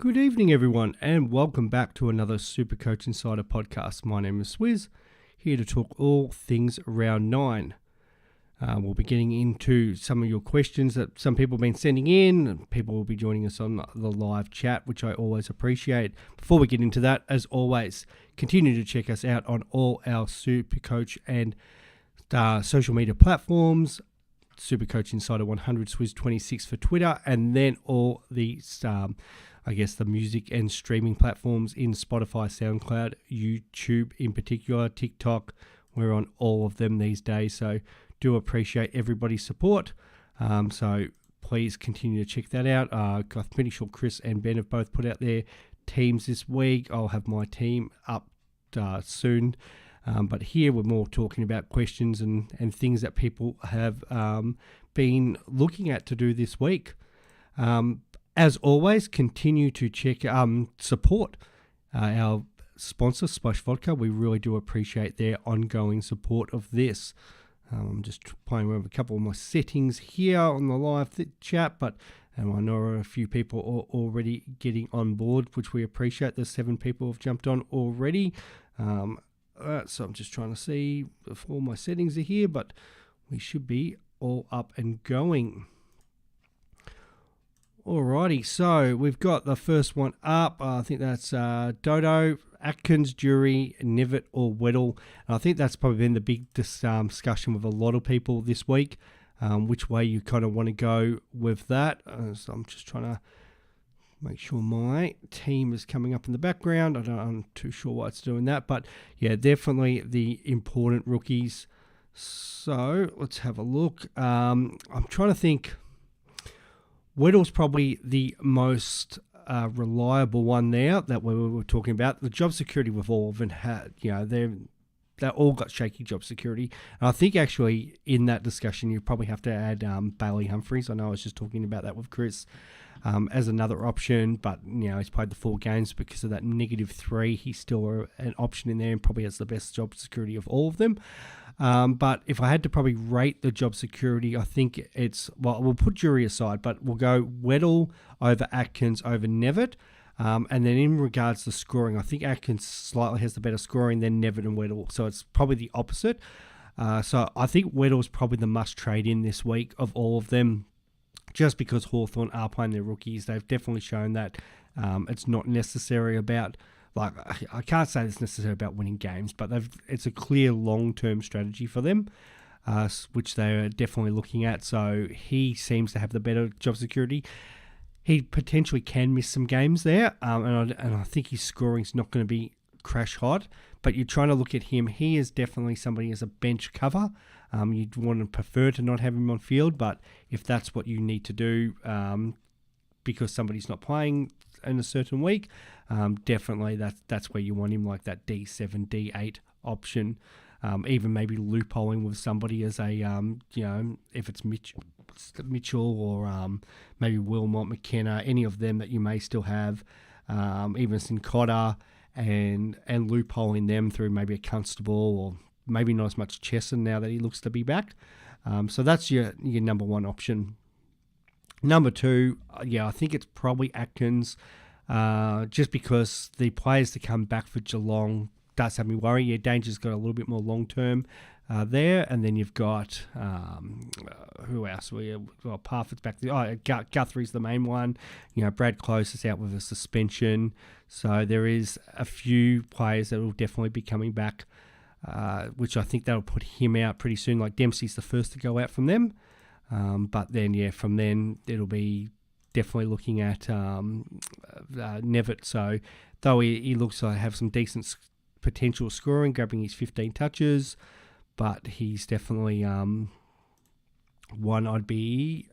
Good evening, everyone, and welcome back to another Supercoach Insider podcast. My name is Swiz, here to talk all things round 9. We'll be getting into some of your questions that some people have been sending in. People will be joining us on the live chat, which I always appreciate. Before we get into that, as always, continue to check us out on all our Supercoach and social media platforms. Supercoach Insider 100, Swiz 26 for Twitter, and then all the the music and streaming platforms in Spotify, SoundCloud, YouTube in particular, TikTok. We're on all of them these days, so do appreciate everybody's support. So please continue to check that out. I'm pretty sure Chris and Ben have both put out their teams this week. I'll have my team up soon. But here we're more talking about questions and things that people have been looking at to do this week. As always, continue to support our sponsor, Splash Vodka. We really do appreciate their ongoing support of this. I'm just playing with a couple of my settings here on the live chat, but I know a few people are already getting on board, which we appreciate. There's 7 people have jumped on already. So I'm just trying to see if all my settings are here, but we should be all up and going. Alrighty, so we've got the first one up. I think that's Dodo, Atkins, Jury, Nevitt or Weddle. And I think that's probably been the big discussion with a lot of people this week, which way you kind of want to go with that. So I'm just trying to make sure my team is coming up in the background. I'm too sure why it's doing that, but yeah, definitely the important rookies. So let's have a look. I'm trying to think. Weddle's probably the most reliable one there that we were talking about. The job security we've all been had, they all got shaky job security. And I think actually in that discussion you probably have to add Bailey Humphries. I know I was just talking about that with Chris as another option, but he's played the 4 games because of that -3. He's still an option in there and probably has the best job security of all of them. But if I had to probably rate the job security, I think we'll put Jury aside, but we'll go Weddle over Atkins over Nevitt. And then in regards to scoring, I think Atkins slightly has the better scoring than Nevitt and Weddle. So it's probably the opposite. So I think Weddle's probably the must trade in this week of all of them, just because Hawthorn are playing their rookies. They've definitely shown that it's not necessary about, I can't say it's necessary about winning games, but it's a clear long-term strategy for them, which they are definitely looking at. So he seems to have the better job security. He potentially can miss some games there, and I think his scoring's not going to be crash hot, but you're trying to look at him. He is definitely somebody as a bench cover. You'd want to prefer to not have him on field, but if that's what you need to do because somebody's not playing in a certain week, definitely that's where you want him, like that D7, D8 option. Even maybe loopholing with somebody as a, if it's Mitchell or maybe Wilmot, McKenna, any of them that you may still have, even Sincotta, and loopholing them through maybe a Constable or maybe not as much Chesson now that he looks to be back. So that's your number 1 option. Number 2, I think it's probably Atkins, just because the players to come back for Geelong does have me worry. Yeah, Danger's got a little bit more long-term there. And then you've got, who else? Parfitt's back there. Guthrie's the main one. Brad Close is out with a suspension. So there is a few players that will definitely be coming back, which I think that'll put him out pretty soon. Like Dempsey's the first to go out from them. But then, from then it'll be definitely looking at Nevitt. So though he looks like have some decent potential scoring, grabbing his 15 touches, but he's definitely one I'd be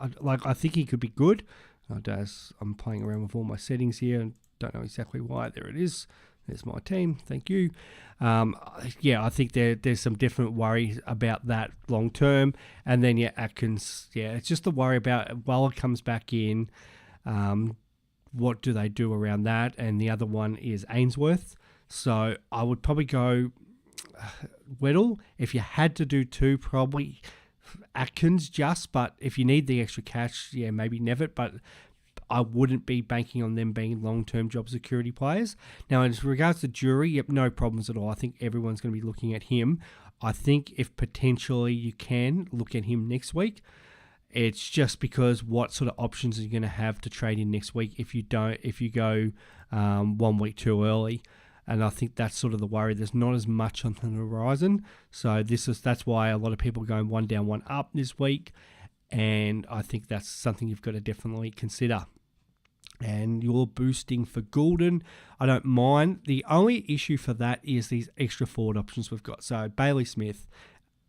I think he could be good. I'm playing around with all my settings here and don't know exactly why. There it is. There's my team. Thank you. I think there's some different worries about that long term. And then, Atkins, it's just the worry about while it comes back in, what do they do around that? And the other one is Ainsworth. So I would probably go Weddle. If you had to do 2, probably Atkins but if you need the extra cash, maybe Nevitt. But I wouldn't be banking on them being long-term job security players. Now, in regards to Jury, yep, no problems at all. I think everyone's going to be looking at him. I think if potentially you can look at him next week, it's just because what sort of options are you going to have to trade in next week if you go 1 week too early. And I think that's sort of the worry. There's not as much on the horizon. So that's why a lot of people are going 1 down, 1 up this week. And I think that's something you've got to definitely consider. And you're boosting for Goulden. I don't mind. The only issue for that is these extra forward options we've got. So Bailey Smith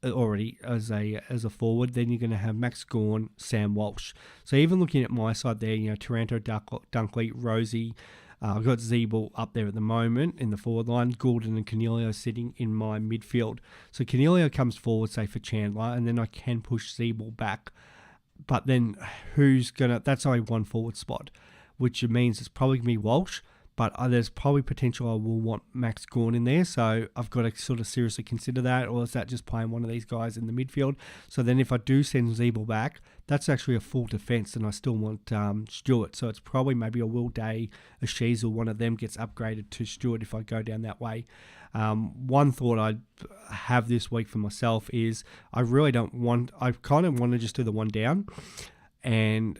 already as a forward. Then you're going to have Max Gawn, Sam Walsh. So even looking at my side there, Taranto, Dunkley, Rosie. I've got Zeeble up there at the moment in the forward line. Goulden and Cornelio sitting in my midfield. So Cornelio comes forward, say, for Chandler, and then I can push Zeeble back. But then that's only one forward spot, which means it's probably going to be Walsh. But there's probably potential I will want Max Gawn in there. So I've got to sort of seriously consider that. Or is that just playing one of these guys in the midfield? So then if I do send Zeeble back, that's actually a full defence and I still want Stewart. So it's probably maybe a Will Day, a Sheasel, one of them gets upgraded to Stewart if I go down that way. One thought I have this week for myself is I kind of want to just do the 1 down. And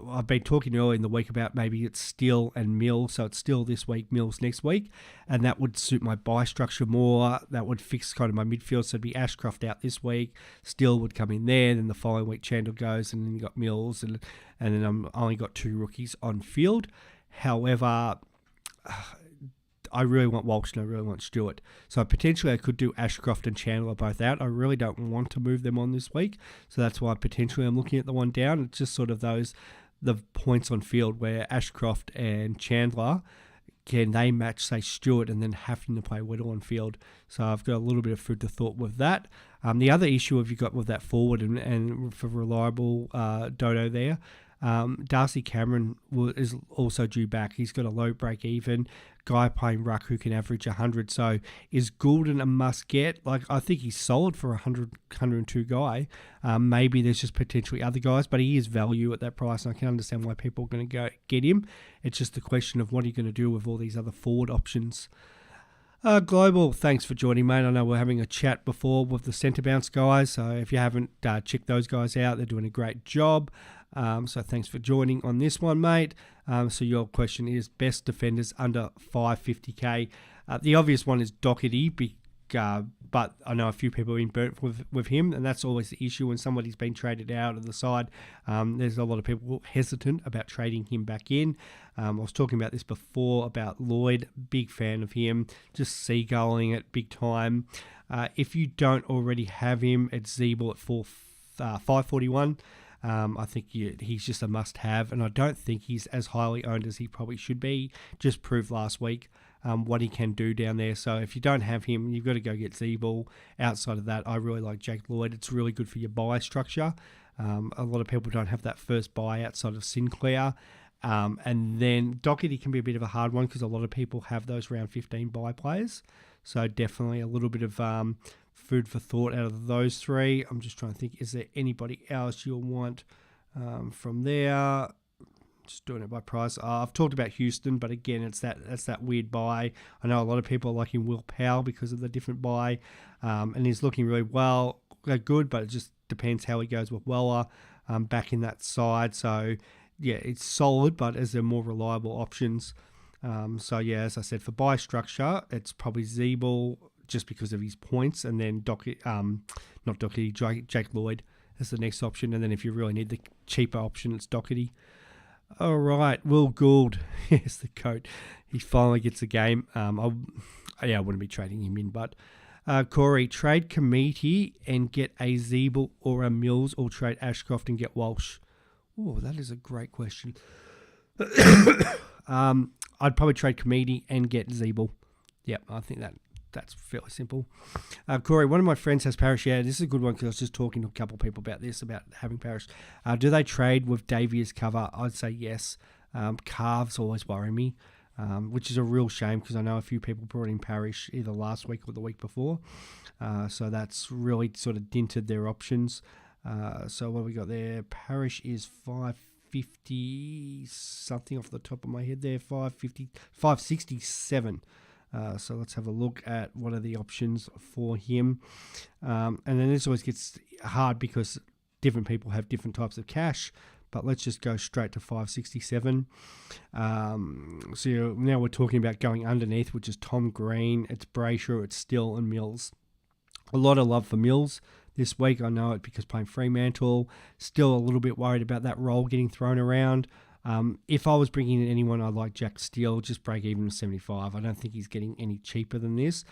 I've been talking earlier in the week about maybe it's Steele and Mills, so it's Steele this week, Mills next week, and that would suit my buy structure more. That would fix kind of my midfield, so it'd be Ashcroft out this week, Steele would come in there, then the following week Chandler goes, and then you got Mills, and then I'm only got 2 rookies on field. However, I really want Walsh and I really want Stewart. So potentially I could do Ashcroft and Chandler both out. I really don't want to move them on this week. So that's why potentially I'm looking at the 1 down. It's just sort of the points on field where Ashcroft and Chandler, can they match, say, Stewart and then having to play Whittle on field. So I've got a little bit of food for thought with that. The other issue have you got with that forward and for reliable Dodo there, Darcy Cameron is also due back. He's got a low break even. Guy playing ruck who can average 100. So is Goulden a must get? I think he's solid for 102 guy. Maybe there's just potentially other guys, but he is value at that price, and I can understand why people are going to go get him. It's just the question of what are you going to do with all these other forward options. Global, thanks for joining, mate. I know we're having a chat before with the centre bounce guys, so if you haven't checked those guys out, they're doing a great job. So thanks for joining on this one, mate. So your question is best defenders under 550k. The obvious one is Doherty, but I know a few people have been burnt with him, and that's always the issue when somebody's been traded out of the side. There's a lot of people hesitant about trading him back in. I was talking about this before about Lloyd, big fan of him, just seagulling it big time. If you don't already have him, it's Zeeble at 541. I think he's just a must-have, and I don't think he's as highly owned as he probably should be. Just proved last week what he can do down there. So if you don't have him, you've got to go get Zeeble. Outside of that, I really like Jake Lloyd. It's really good for your buy structure. A lot of people don't have that first buy outside of Sinclair. And then Doherty can be a bit of a hard one because a lot of people have those round 15 buy players. So definitely a little bit of food for thought out of those 3. I'm just trying to think, is there anybody else you'll want from there? Just doing it by price. I've talked about Houston, but again, that's that weird buy. I know a lot of people are liking Will Powell because of the different buy, and he's looking really good, but it just depends how he goes with Weller back in that side. So yeah, it's solid, but is there more reliable options? So yeah, as I said, for buy structure, it's probably Zeeble just because of his points, and then Jake Lloyd as the next option, and then if you really need the cheaper option, it's Doherty. All right, Will Gould, yes, the coach. He finally gets a game. I wouldn't be trading him in, but Corey, trade Committee and get a Zeeble or a Mills, or trade Ashcroft and get Walsh. Oh, that is a great question. I'd probably trade Committee and get Zeeble. Yep, I think that's fairly simple. Corey, one of my friends has Parrish. Yeah, this is a good one because I was just talking to a couple of people about this, about having Parrish. Do they trade with Davey as cover? I'd say yes. Calves always worry me, which is a real shame because I know a few people brought in Parrish either last week or the week before. So that's really sort of dented their options. So what have we got there? Parrish is 550 something off the top of my head there, 550, 567. So let's have a look at what are the options for him. And then this always gets hard because different people have different types of cash. But let's just go straight to 567. So now we're talking about going underneath, which is Tom Green, it's Brayshaw, it's Still, and Mills. A lot of love for Mills this week. I know it because playing Fremantle. Still a little bit worried about that role getting thrown around. If I was bringing in anyone, I'd like Jack Steele, just break even to 75. I don't think he's getting any cheaper than this.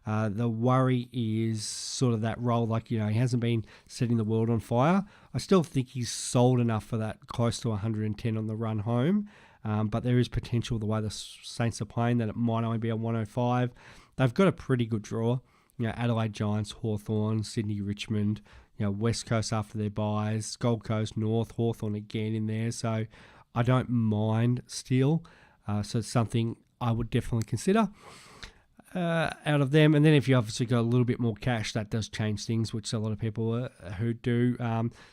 The worry is sort of that role, like, he hasn't been setting the world on fire. I still think he's sold enough for that close to 110 on the run home. But there is potential the way the Saints are playing that it might only be a 105. They've got a pretty good draw. Adelaide Giants, Hawthorn, Sydney, Richmond, West Coast after their buys, Gold Coast, North, Hawthorn again in there. So I don't mind Steele. So it's something I would definitely consider. Out of them. And then if you obviously got a little bit more cash, that does change things, which a lot of people who do.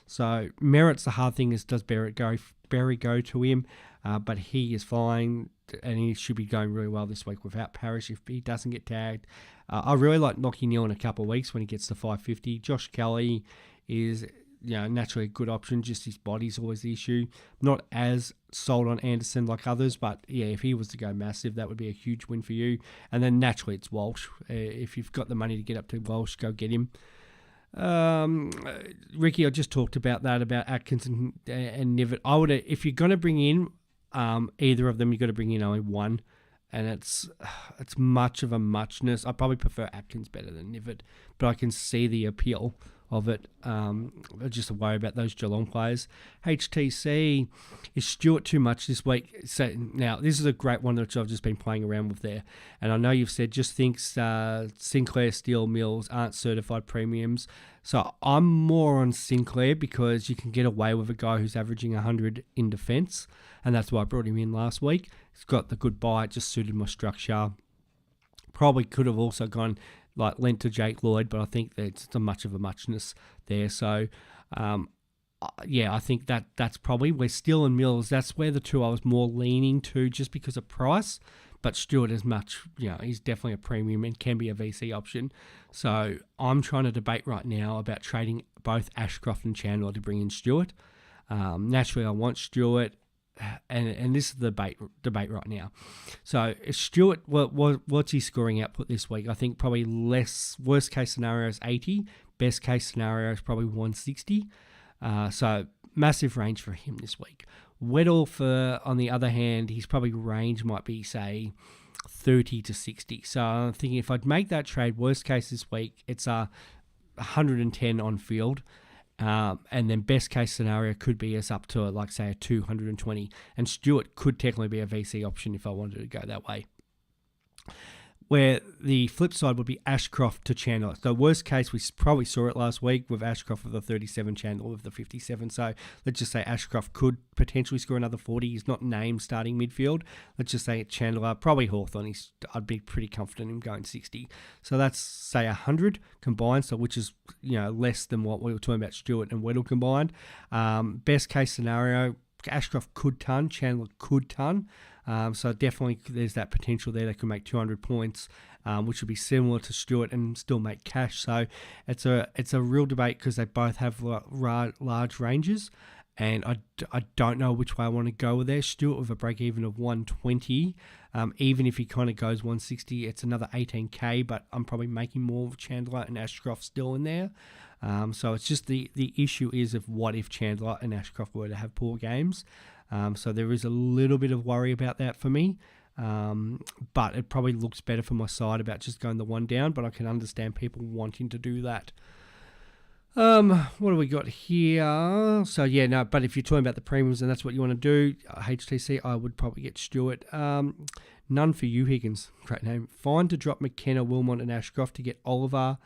So Merritt's the hard thing is, does Berry go to him? But he is fine, and he should be going really well this week without Parrish if he doesn't get tagged. I really like Nocky Neal in a couple of weeks when he gets to 550. Josh Kelly is naturally a good option, just his body's always the issue. Not as sold on Anderson like others, but yeah, if he was to go massive, that would be a huge win for you. And then naturally it's Walsh. If you've got the money to get up to Walsh, go get him. Ricky, I just talked about that, about Atkins and Nivet. I would, if you're going to bring in either of them, you've got to bring in only one. And it's much of a muchness. I probably prefer Atkins better than Nivet, but I can see the appeal of it. Just a worry about those Geelong players. HTC, is Stewart too much this week? So now this is a great one that I've just been playing around with there, and I know you've said just thinks Sinclair, Steele, Mills aren't certified premiums. So I'm more on Sinclair because you can get away with a guy who's averaging 100 in defence, and that's why I brought him in last week. He's got the good bite, just suited my structure. Probably could have also gone lent to Jake Lloyd, but I think there's so much of a muchness there. So, I think that's probably where Steele and Mills, that's where the two I was more leaning to just because of price. But Stewart is much, he's definitely a premium and can be a VC option. So I'm trying to debate right now about trading both Ashcroft and Chandler to bring in Stewart. Naturally, I want Stewart. And this is the debate right now. So Stewart, what's he scoring output this week? I think probably less. Worst case scenario is 80. Best case scenario is probably 160. So massive range for him this week. Weddle, on the other hand, his probably range might be, say, 30 to 60. So I'm thinking if I'd make that trade, worst case this week, it's 110 on field. And then best case scenario could be us up to say a 220. And Stewart could technically be a VC option if I wanted to go that way. Where the flip side would be Ashcroft to Chandler. So worst case, we probably saw it last week with Ashcroft with the 37, Chandler with the 57. So let's just say Ashcroft could potentially score another 40. He's not named starting midfield. Let's just say Chandler, probably Hawthorn. I'd be pretty confident in him going 60. So that's, say, 100 combined, so which is less than what we were talking about Stewart and Weddle combined. Best case scenario, Ashcroft could ton, Chandler could ton. So definitely there's that potential there. They could make 200 points, which would be similar to Stewart and still make cash. So it's a real debate because they both have large ranges, and I don't know which way I want to go with there. Stewart with a break even of 120, even if he kind of goes 160, it's another 18k, but I'm probably making more of Chandler and Ashcroft still in there. So it's just the issue is of what if Chandler and Ashcroft were to have poor games. So there is a little bit of worry about that for me. But it probably looks better for my side about just going the one down, but I can understand people wanting to do that. What do we got here? So yeah, no, but if you're talking about the premiums and that's what you want to do, HTC, I would probably get Stewart. None for you, Higgins. Great name. Fine to drop McKenna, Wilmot and Ashcroft to get Oliver.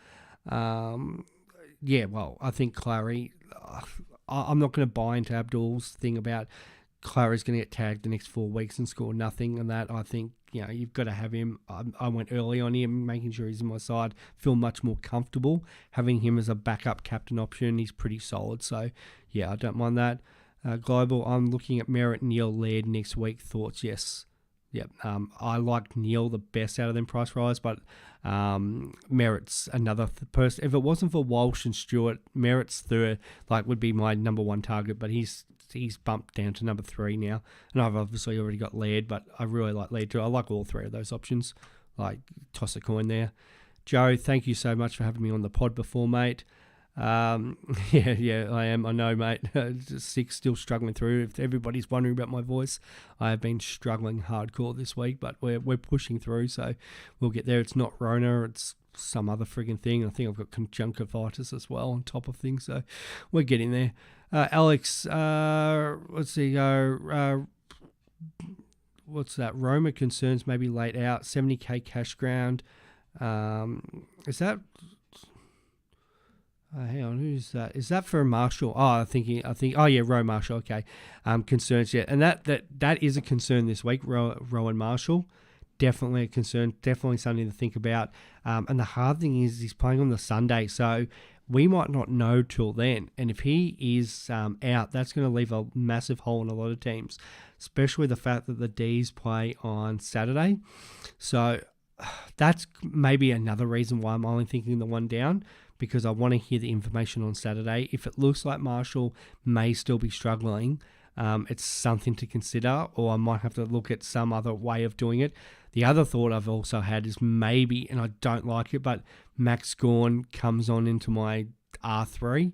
Yeah, well, I think Clary, I'm not going to buy into Abdul's thing about Clary's going to get tagged the next 4 weeks and score nothing, and that I think you've got to have him. I went early on him, making sure he's on my side. Feel much more comfortable having him as a backup captain option. He's pretty solid, so yeah, I don't mind that. Global, I'm looking at Merritt, Neil, Laird next week. Thoughts? Yes. Yep. I like Neil the best out of them price rise, but Merritt's another person. If it wasn't for Walsh and Stewart, Merritt's third, would be my number one target, but he's bumped down to number 3 now. And I've obviously already got Laird, but I really like Laird too. I like all 3 of those options. Toss a coin there. Joe, thank you so much for having me on the pod before, mate. Yeah, I am. I know, mate. Just sick, still struggling through. If everybody's wondering about my voice, I have been struggling hardcore this week, but we're pushing through, so we'll get there. It's not Rona, it's some other frigging thing. I think I've got conjunctivitis as well on top of things, so we're getting there. Alex, let's see, what's that? Roma concerns maybe late out. 70k cash ground. Is that? Hang on, who's that? Is that for Marshall? Oh, oh yeah, Rowan Marshall. Okay, concerns, yeah, and that is a concern this week. Rowan Marshall, definitely a concern, definitely something to think about. And the hard thing is he's playing on the Sunday, so we might not know till then. And if he is out, that's going to leave a massive hole in a lot of teams, especially the fact that the D's play on Saturday. So that's maybe another reason why I'm only thinking the one down, because I want to hear the information on Saturday. If it looks like Marshall may still be struggling, it's something to consider, or I might have to look at some other way of doing it. The other thought I've also had is maybe, and I don't like it, but Max Gawn comes on into my R3,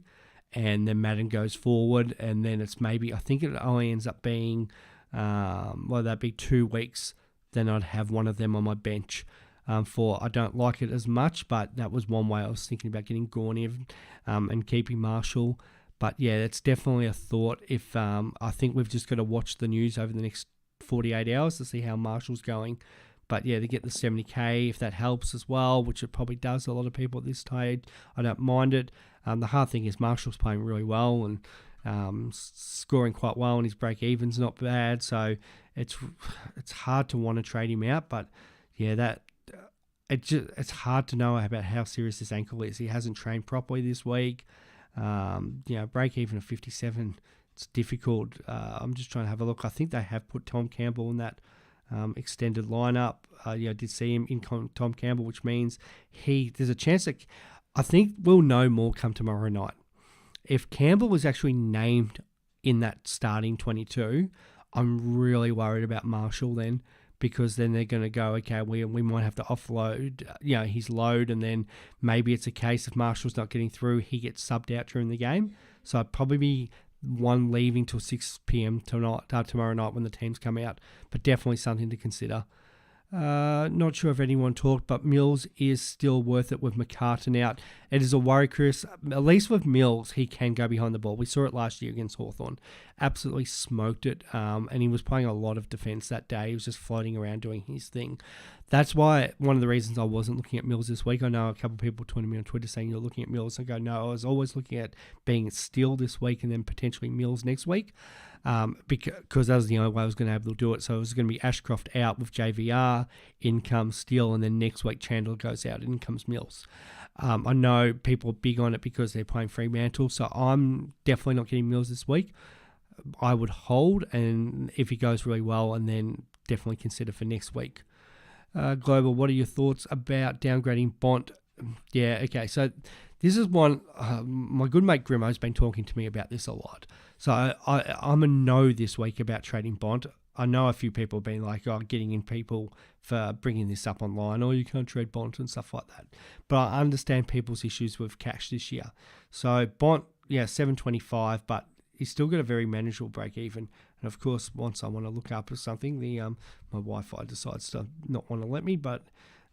and then Madden goes forward, and then it's maybe, I think it only ends up being, that'd be 2 weeks, then I'd have one of them on my bench. I don't like it as much, but that was one way I was thinking about getting Gawn in and keeping Marshall. But yeah, that's definitely a thought. If I think we've just got to watch the news over the next 48 hours to see how Marshall's going. But yeah, to get the 70k, if that helps as well, which it probably does a lot of people at this stage, I don't mind it. The hard thing is Marshall's playing really well and scoring quite well, and his break-even's not bad. So it's hard to want to trade him out. But yeah, it's hard to know about how serious this ankle is. He hasn't trained properly this week. Break even of 57, it's difficult. I'm just trying to have a look. I think they have put Tom Campbell in that extended lineup. I did see him in Tom Campbell, which means there's a chance that I think we'll know more come tomorrow night. If Campbell was actually named in that starting 22, I'm really worried about Marshall then, because then they're going to go, okay, we might have to offload his load, and then maybe it's a case if Marshall's not getting through, he gets subbed out during the game. So I'd probably be one leaving till 6 p.m. tomorrow night when the teams come out, but definitely something to consider. Not sure if anyone talked, but Mills is still worth it with McCartan out. It is a worry, Chris. At least with Mills, he can go behind the ball. We saw it last year against Hawthorn. Absolutely smoked it, and he was playing a lot of defence that day. He was just floating around doing his thing. That's why one of the reasons I wasn't looking at Mills this week. I know a couple of people tweeted me on Twitter saying you're looking at Mills. I go, no, I was always looking at being Steele this week and then potentially Mills next week. Because that was the only way I was going to be able to do it. So it was going to be Ashcroft out with JVR, in comes Steele, and then next week Chandler goes out, in comes Mills. I know people are big on it because they're playing Fremantle, so I'm definitely not getting Mills this week. I would hold, and if he goes really well, and then definitely consider for next week. Global, what are your thoughts about downgrading Bont? Yeah, okay, so this is one, my good mate Grimo's been talking to me about this a lot. So I'm a no this week about trading Bont. I know a few people have been like, getting in people for bringing this up online, you can't trade Bont and stuff like that. But I understand people's issues with cash this year. So Bont, 725, but he's still got a very manageable break even. And of course, once I want to look up or something, my Wi-Fi decides to not want to let me. But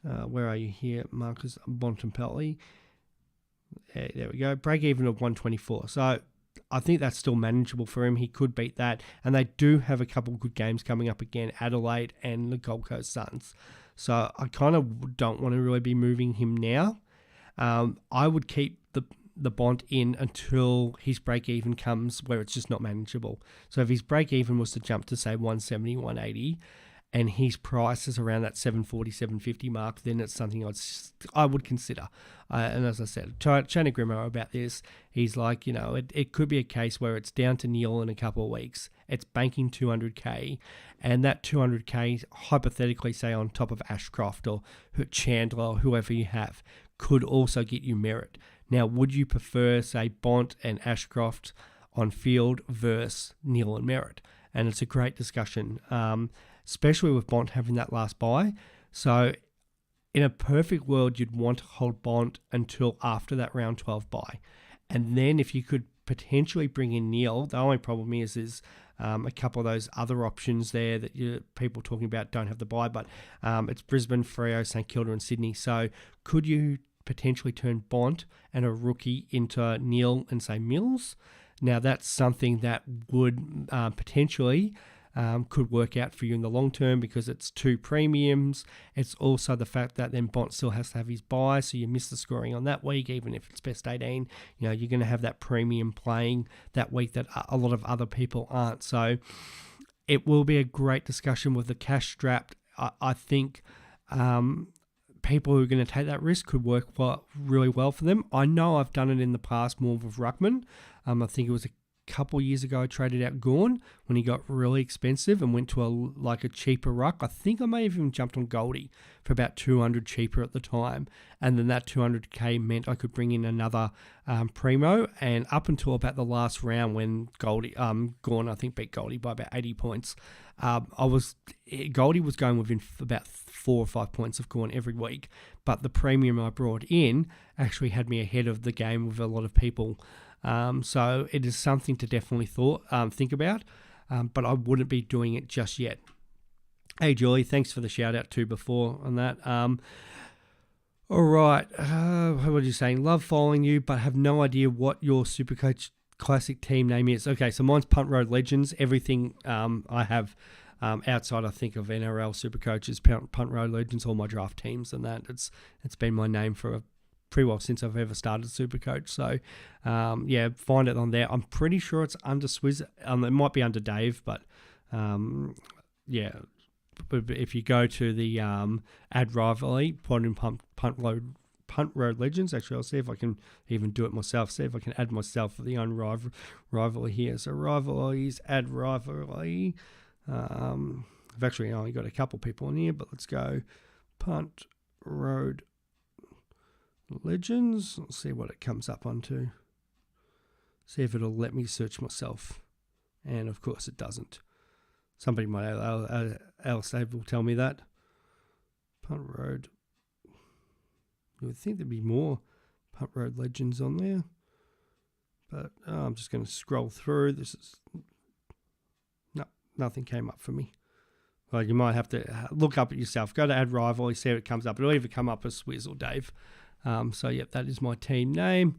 where are you here, Marcus Bontempelli? There we go. Break even of 124. So I think that's still manageable for him. He could beat that. And they do have a couple of good games coming up again, Adelaide and the Gold Coast Suns. So I kind of don't want to really be moving him now. I would keep the Bont in until his break even comes where it's just not manageable. So if his break even was to jump to say 170, 180, and his price is around that 740, 750 mark, then it's something I would consider. And as I said, chatting Grimo about this, he's like, it could be a case where it's down to Neil in a couple of weeks. It's banking 200k, and that 200k, hypothetically, say on top of Ashcroft or Chandler or whoever you have, could also get you merit. Now, would you prefer, say, Bont and Ashcroft on field versus Neil and Merritt? And it's a great discussion, especially with Bont having that last bye. So in a perfect world, you'd want to hold Bont until after that round 12 bye. And then if you could potentially bring in Neil, the only problem is a couple of those other options there that people talking about don't have the bye, but it's Brisbane, Freo, St Kilda and Sydney. So could you potentially turn Bont and a rookie into Neil and say Mills? Now that's something that would potentially could work out for you in the long term, because it's 2 premiums. It's also the fact that then Bont still has to have his bye, so you miss the scoring on that week, even if it's best 18. You're going to have that premium playing that week that a lot of other people aren't. So it will be a great discussion with the cash strapped. I think people who are going to take that risk could work really well for them. I know I've done it in the past more with Ruckman. I think it was a couple years ago I traded out Gawn when he got really expensive and went to a cheaper Ruck. I think I may have even jumped on Goldie for about 200 cheaper at the time, and then that 200k meant I could bring in another primo. And up until about the last round when Gawn I think beat Goldie by about 80 points, Goldie was going within about 4 or 5 points of Gawn every week, but the premium I brought in actually had me ahead of the game with a lot of people. So it is something to definitely think about, but I wouldn't be doing it just yet. Hey, Julie, thanks for the shout out too before on that. All right, what are you saying? Love following you, but have no idea what your Supercoach Classic team name is. Okay, so mine's Punt Road Legends. Everything I have outside, I think, of NRL Supercoach is Punt Road Legends. All my draft teams and that. It's been my name for pretty well since I've ever started Supercoach. So, find it on there. I'm pretty sure it's under Swiz. It might be under Dave, but But if you go to the Ad Rivalry, Punt Road Legends, actually, I'll see if I can even do it myself. See if I can add myself for the own rivalry here. So rivalries, Ad Rivalry. I've actually only got a couple people in here, but let's go Punt Road Legends. Let's see what it comes up onto. See if it'll let me search myself. And of course it doesn't. Somebody might else will tell me that. Punt Road. You would think there'd be more Punt Road Legends on there. But I'm just going to scroll through. Nothing came up for me. Well, you might have to look up it yourself. Go to Ad Rivalry, see what comes up. It'll either come up as Swiz or Dave. That is my team name.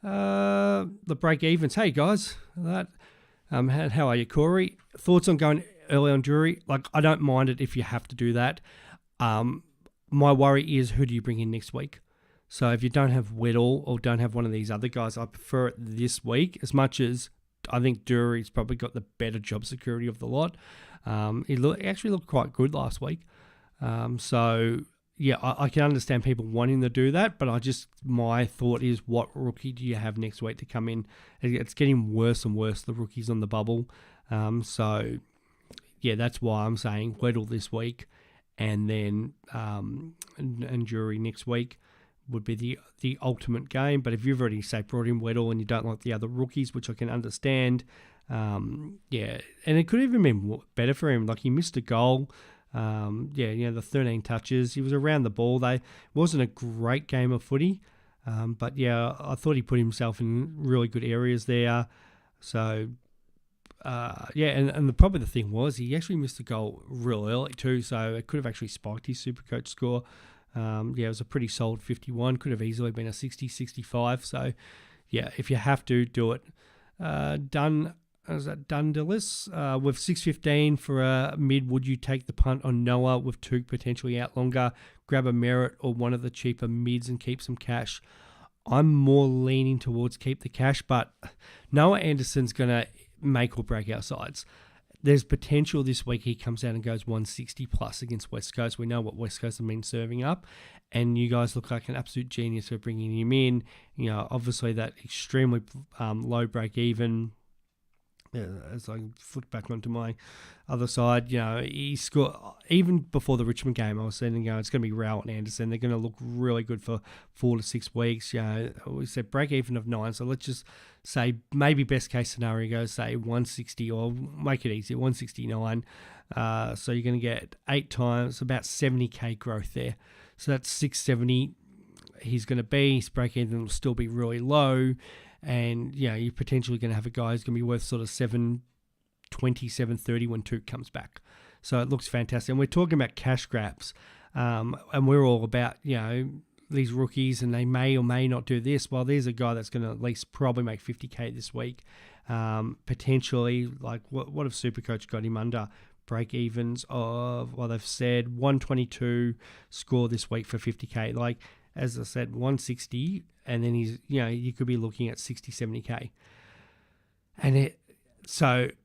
The break evens. Hey guys, how are you, Corey? Thoughts on going early on Drury? I don't mind it if you have to do that. My worry is, who do you bring in next week? So if you don't have Weddle or don't have one of these other guys, I prefer it this week, as much as I think Drury's probably got the better job security of the lot. He actually looked quite good last week. I can understand people wanting to do that, but my thought is, what rookie do you have next week to come in? It's getting worse and worse, the rookies on the bubble. That's why I'm saying Weddle this week, and then and Drury next week would be the ultimate game. But if you've already, say, brought in Weddle and you don't like the other rookies, which I can understand, and it could even be better for him. He missed a goal. The 13 touches. He was around the ball. It wasn't a great game of footy, but I thought he put himself in really good areas there. So, probably the thing was, he actually missed a goal real early too, so it could have actually spiked his Supercoach score. It was a pretty solid 51. Could have easily been a 60, 65. So, if you have to, do it. Dundelis, with 6.15 for a mid, would you take the punt on Noah with 2 potentially out longer, grab a Merritt or one of the cheaper mids and keep some cash? I'm more leaning towards keep the cash, but Noah Anderson's going to make or break our sides. there's potential this week he comes out and goes 160 plus against West Coast. We know what West Coast have been serving up, and you guys look like an absolute genius for bringing him in. Obviously that extremely low break even. As I flick back onto my other side, he scored even before the Richmond game. I was saying, it's going to be Rowell and Anderson. They're going to look really good for 4 to 6 weeks. We said break even of 9, so let's just say maybe best case scenario goes say 160, or make it easy, 169. So you're going to get 8 times about 70k growth there. So that's 670. He's going to be his break even will still be really low. And, you're potentially going to have a guy who's going to be worth sort of 720, 730 when Toot comes back. So it looks fantastic. And we're talking about cash grabs. And we're all about, these rookies, and they may or may not do this. Well, there's a guy that's going to at least probably make 50k this week. Potentially, like, what if Supercoach got him under break evens of, well, they've said 122 score this week for 50k. Like, as I said, 160, and then he's, you could be looking at 60, 70k.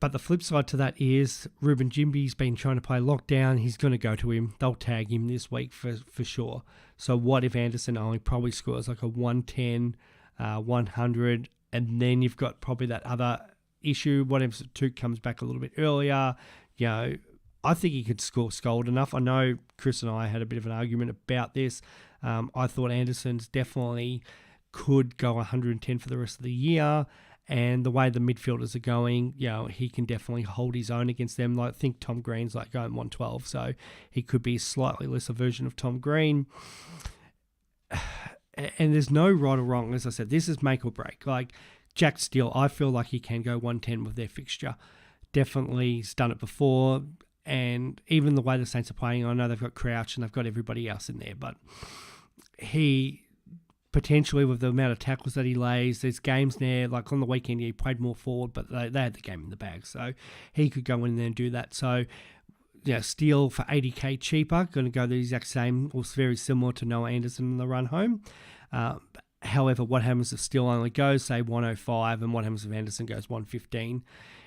But the flip side to that is Ruben Jimby's been trying to play lockdown. He's going to go to him. They'll tag him this week for sure. So what if Anderson only probably scores like a 110, 100, and then you've got probably that other issue. What if Toot comes back a little bit earlier? I think he could score scold enough. I know Chris and I had a bit of an argument about this. I thought Anderson's definitely could go 110 for the rest of the year. And the way the midfielders are going, he can definitely hold his own against them. Like, I think Tom Green's like going 112, so he could be a slightly lesser version of Tom Green. And there's no right or wrong. As I said, this is make or break. Like, Jack Steele, I feel like he can go 110 with their fixture. Definitely he's done it before. And even the way the Saints are playing, I know they've got Crouch and they've got everybody else in there, but he potentially, with the amount of tackles that he lays, there's games there, like on the weekend he played more forward, but they had the game in the bag, so he could go in there and do that. So Steele for 80k cheaper, going to go the exact same or very similar to Noah Anderson in the run home. However, what happens if Steele only goes, say, 105, and what happens if Anderson goes 115?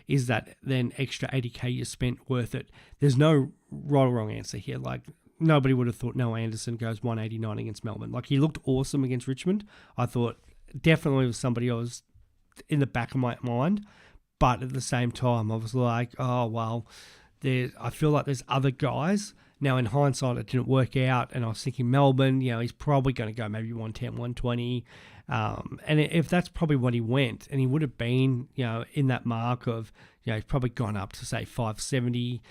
Is that then extra 80k you spent worth it? There's no right or wrong answer here. Like, nobody would have thought Noah Anderson goes 189 against Melbourne. Like, he looked awesome against Richmond. I thought definitely was somebody I was in the back of my mind. But at the same time, I was like, oh, well, I feel like there's other guys. Now, in hindsight, it didn't work out, and I was thinking Melbourne, he's probably going to go maybe 110, 120. And if that's probably what he went, and he would have been, in that mark of, he's probably gone up to, say, 570,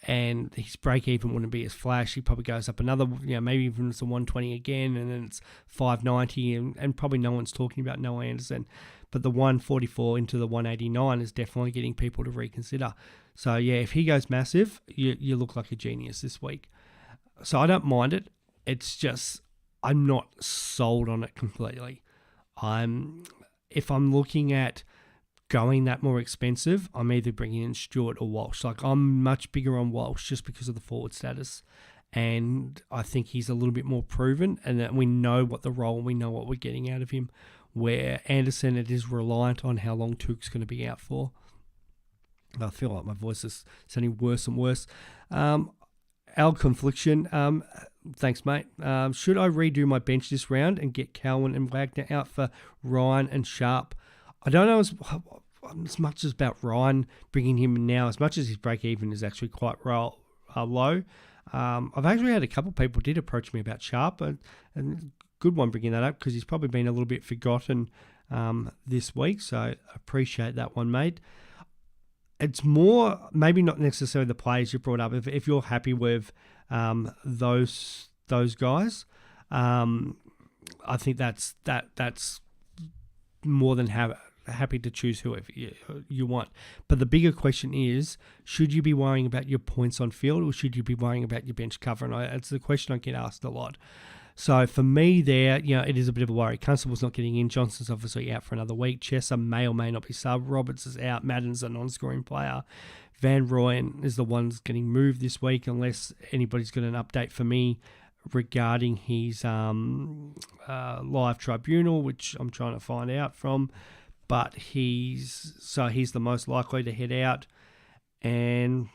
and his break even wouldn't be as flash. He probably goes up another, maybe even it's a 120 again, and then it's 590, and probably no one's talking about Noah Anderson. But the 144 into the 189 is definitely getting people to reconsider. So, if he goes massive, you look like a genius this week. So I don't mind it. It's just I'm not sold on it completely. If I'm looking at going that more expensive, I'm either bringing in Stewart or Walsh. Like, I'm much bigger on Walsh just because of the forward status. And I think he's a little bit more proven, and that we know what the role, we know what we're getting out of him. Where Anderson, it is reliant on how long Took's going to be out for. I feel like my voice is sounding worse and worse. Al Confliction, thanks, mate. Should I redo my bench this round and get Cowan and Wagner out for Ryan and Sharp? I don't know as much as about Ryan bringing him in now, as much as his break-even is actually quite low. I've actually had a couple of people did approach me about Sharp, and good one bringing that up because he's probably been a little bit forgotten this week, so I appreciate that one, mate. It's more, maybe not necessarily the players you brought up. If you're happy with those guys, I think that's more than happy to choose whoever you want. But the bigger question is, should you be worrying about your points on field, or should you be worrying about your bench cover? And it's the question I get asked a lot. So for me there, it is a bit of a worry. Constable's not getting in. Johnson's obviously out for another week. Chesser may or may not be sub. Roberts is out. Madden's a non-scoring player. Van Rooyen is the one that's getting moved this week, unless anybody's got an update for me regarding his live tribunal, which I'm trying to find out from. But he's the most likely to head out. and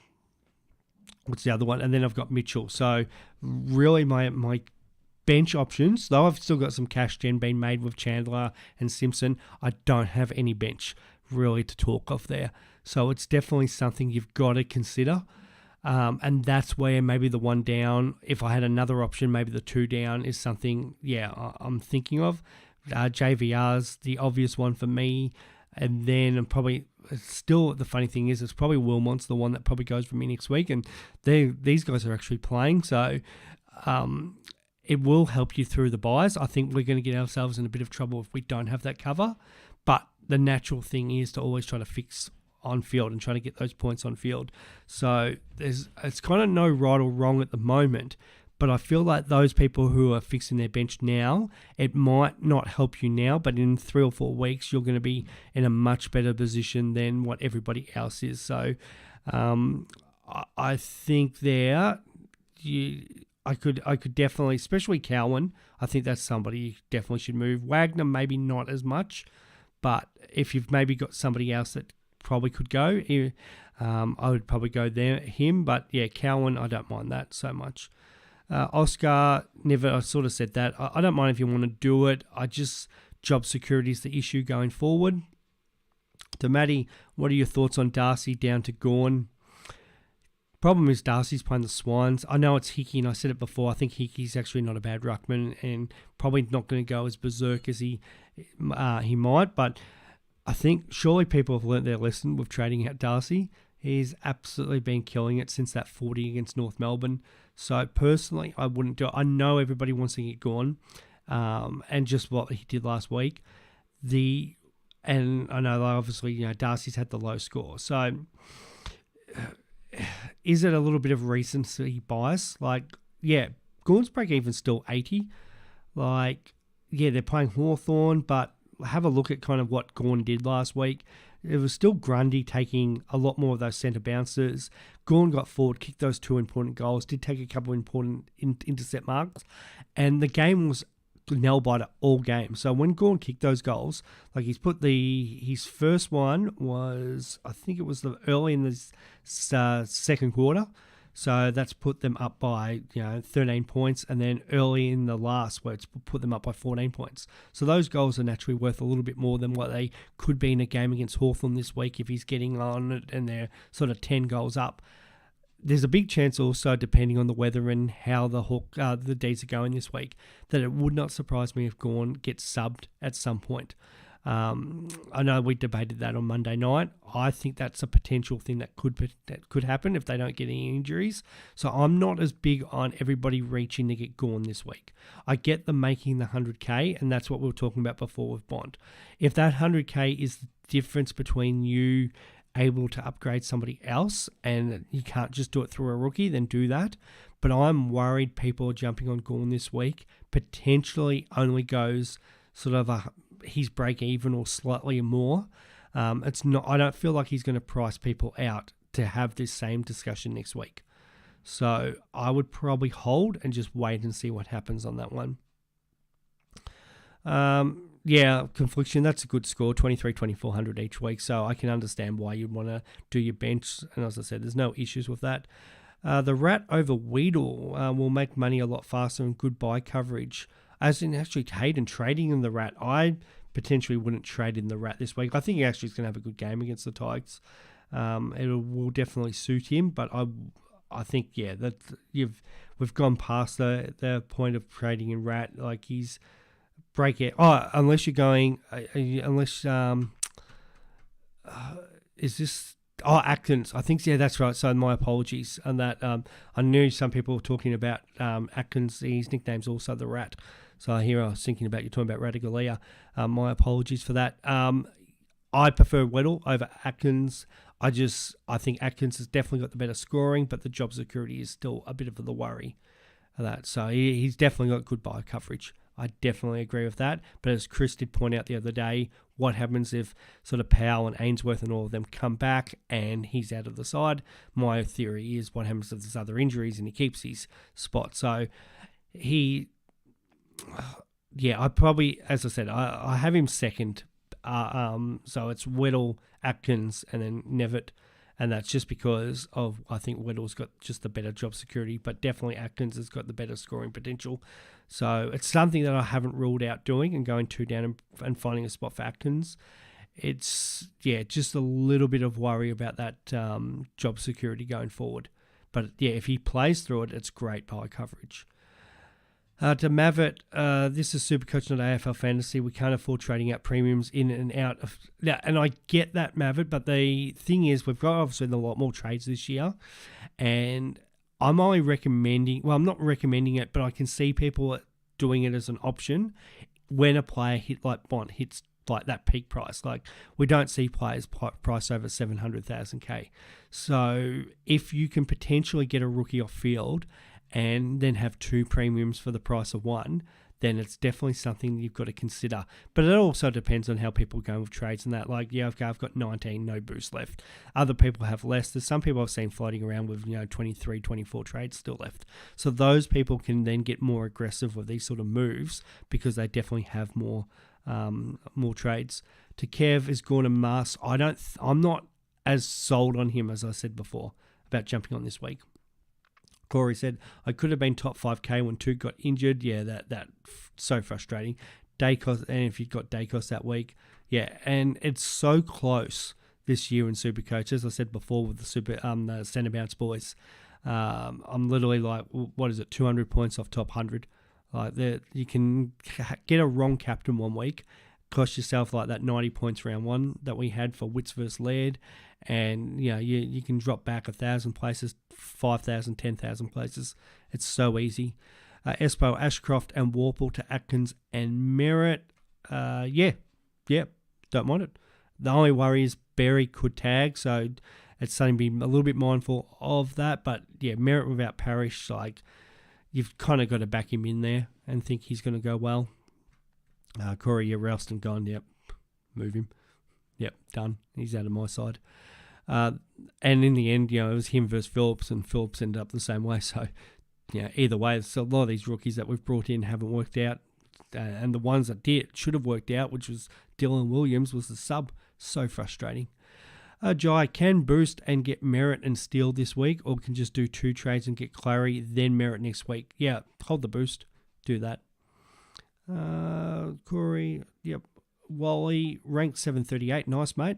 what's the other one? And then I've got Mitchell. So really my bench options, though I've still got some cash gen being made with Chandler and Simpson, I don't have any bench really to talk of there. So it's definitely something you've got to consider. And that's where maybe the one down, if I had another option, maybe the two down is something, I'm thinking of. JVR's the obvious one for me. And then probably still the funny thing is it's probably Wilmot's the one that probably goes for me next week. And these guys are actually playing. So it will help you through the buys. I think we're going to get ourselves in a bit of trouble if we don't have that cover. But the natural thing is to always try to fix on field and try to get those points on field. So it's kind of no right or wrong at the moment, but I feel like those people who are fixing their bench now, it might not help you now, but in 3 or 4 weeks, you're going to be in a much better position than what everybody else is. So I think I could definitely, especially Cowan, I think that's somebody you definitely should move. Wagner, maybe not as much, but if you've maybe got somebody else that probably could go, I would probably go him. But yeah, Cowan, I don't mind that so much. Oscar, never. I sort of said that. I don't mind if you want to do it. Job security is the issue going forward. To Matty, what are your thoughts on Darcy down to Gawn? Problem is Darcy's playing the Swans. I know it's Hickey, and I said it before. I think Hickey's actually not a bad ruckman and probably not going to go as berserk as he might. But I think surely people have learnt their lesson with trading out Darcy. He's absolutely been killing it since that 40 against North Melbourne. So personally, I wouldn't do it. I know everybody wants to get Gawn, and just what he did last week. And I know obviously Darcy's had the low score. So is it a little bit of recency bias? Gawn's break even still 80. They're playing Hawthorn, but have a look at kind of what Gawn did last week. It was still Grundy taking a lot more of those centre bounces. Gawn got forward, kicked those 2 important goals, did take a couple of important intercept marks, and the game was nail-biter all game. So when Gawn kicked those goals, he's put his first one was, I think it was early in the second quarter. So that's put them up by 13 points, and then early in the last where it's put them up by 14 points. So those goals are naturally worth a little bit more than what they could be in a game against Hawthorn this week if he's getting on it and they're sort of 10 goals up. There's a big chance also, depending on the weather and how the D's are going this week, that it would not surprise me if Gawn gets subbed at some point. I know we debated that on Monday night. I think that's a potential thing that could happen if they don't get any injuries. So I'm not as big on everybody reaching to get Gawn this week. I get them making the 100K, and that's what we were talking about before with Bont. If that 100K is the difference between you able to upgrade somebody else and you can't just do it through a rookie, then do that. But I'm worried people are jumping on Gawn this week, potentially only goes sort of his break even or slightly more. It's not. I don't feel like he's going to price people out to have this same discussion next week. So I would probably hold and just wait and see what happens on that one. Confliction, that's a good score, 2,400 each week. So I can understand why you'd want to do your bench. And as I said, there's no issues with that. The Rat over Weedle will make money a lot faster and good buy coverage. As in actually Hayden trading in the Rat, I potentially wouldn't trade in the Rat this week. I think he actually is going to have a good game against the Tigers. It will definitely suit him, but I think that we've gone past the point of trading in Rat. He's break it. Unless you're going, is this? Atkins. I think, that's right. So my apologies on that. I knew some people were talking about Atkins. His nickname's also the Rat. So here I was thinking about you talking about Radigalia. My apologies for that. I prefer Weddle over Atkins. I think Atkins has definitely got the better scoring, but the job security is still a bit of the worry of that. So he's definitely got good buy coverage. I definitely agree with that. But as Chris did point out the other day, what happens if sort of Powell and Ainsworth and all of them come back and he's out of the side? My theory is what happens if there's other injuries and he keeps his spot. So I probably, as I said, I have him second. So it's Weddle, Atkins, and then Nevitt. And that's just because of, I think Weddle's got just the better job security, but definitely Atkins has got the better scoring potential. So it's something that I haven't ruled out doing and going 2 down and finding a spot for Atkins. It's, just a little bit of worry about that job security going forward. But, if he plays through it, it's great buy coverage. To Mavitt, this is Supercoach, not AFL Fantasy. We can't afford trading out premiums in and out of... And I get that, Mavitt, but the thing is, we've got obviously a lot more trades this year, and I'm only recommending... Well, I'm not recommending it, but I can see people doing it as an option when a player like Bont hits like that peak price. Like, we don't see players price over 700,000K. So if you can potentially get a rookie off field and then have 2 premiums for the price of 1, then it's definitely something you've got to consider. But it also depends on how people go with trades and that. Like, I've got 19, no boost left. Other people have less. There's some people I've seen floating around with, 23, 24 trades still left. So those people can then get more aggressive with these sort of moves because they definitely have more trades. To Kev, is Gawn a must? I'm not as sold on him as I said before about jumping on this week. Corey said, I could have been top 5K when 2 got injured. Yeah, that so frustrating. Dacos, and if you've got Dacos that week, and it's so close this year in Supercoach. As I said before with the centre bounce boys, I'm literally like, what is it, 200 points off top 100. Like, you can get a wrong captain one week, cost yourself like that 90 points round 1 that we had for Wits versus Laird, and you can drop back 1,000 places, 5,000, 10,000 places. It's so easy. Espo, Ashcroft, and Warple to Atkins and Merritt. Don't mind it. The only worry is Berry could tag, so it's something to be a little bit mindful of that. But Merritt without Parrish, like, you've kind of got to back him in there and think he's going to go well. Corey, Ralston gone. Yep, move him. Yep, done. He's out of my side. And in the end, it was him versus Phillips, and Phillips ended up the same way. So, either way, so a lot of these rookies that we've brought in haven't worked out. And the ones that should have worked out, which was Dylan Williams, was the sub. So frustrating. Jai, can boost and get Merritt and Steele this week, or can just do 2 trades and get Clary, then Merritt next week? Yeah, hold the boost. Do that. Corey, yep. Wally, ranked 738. Nice, mate.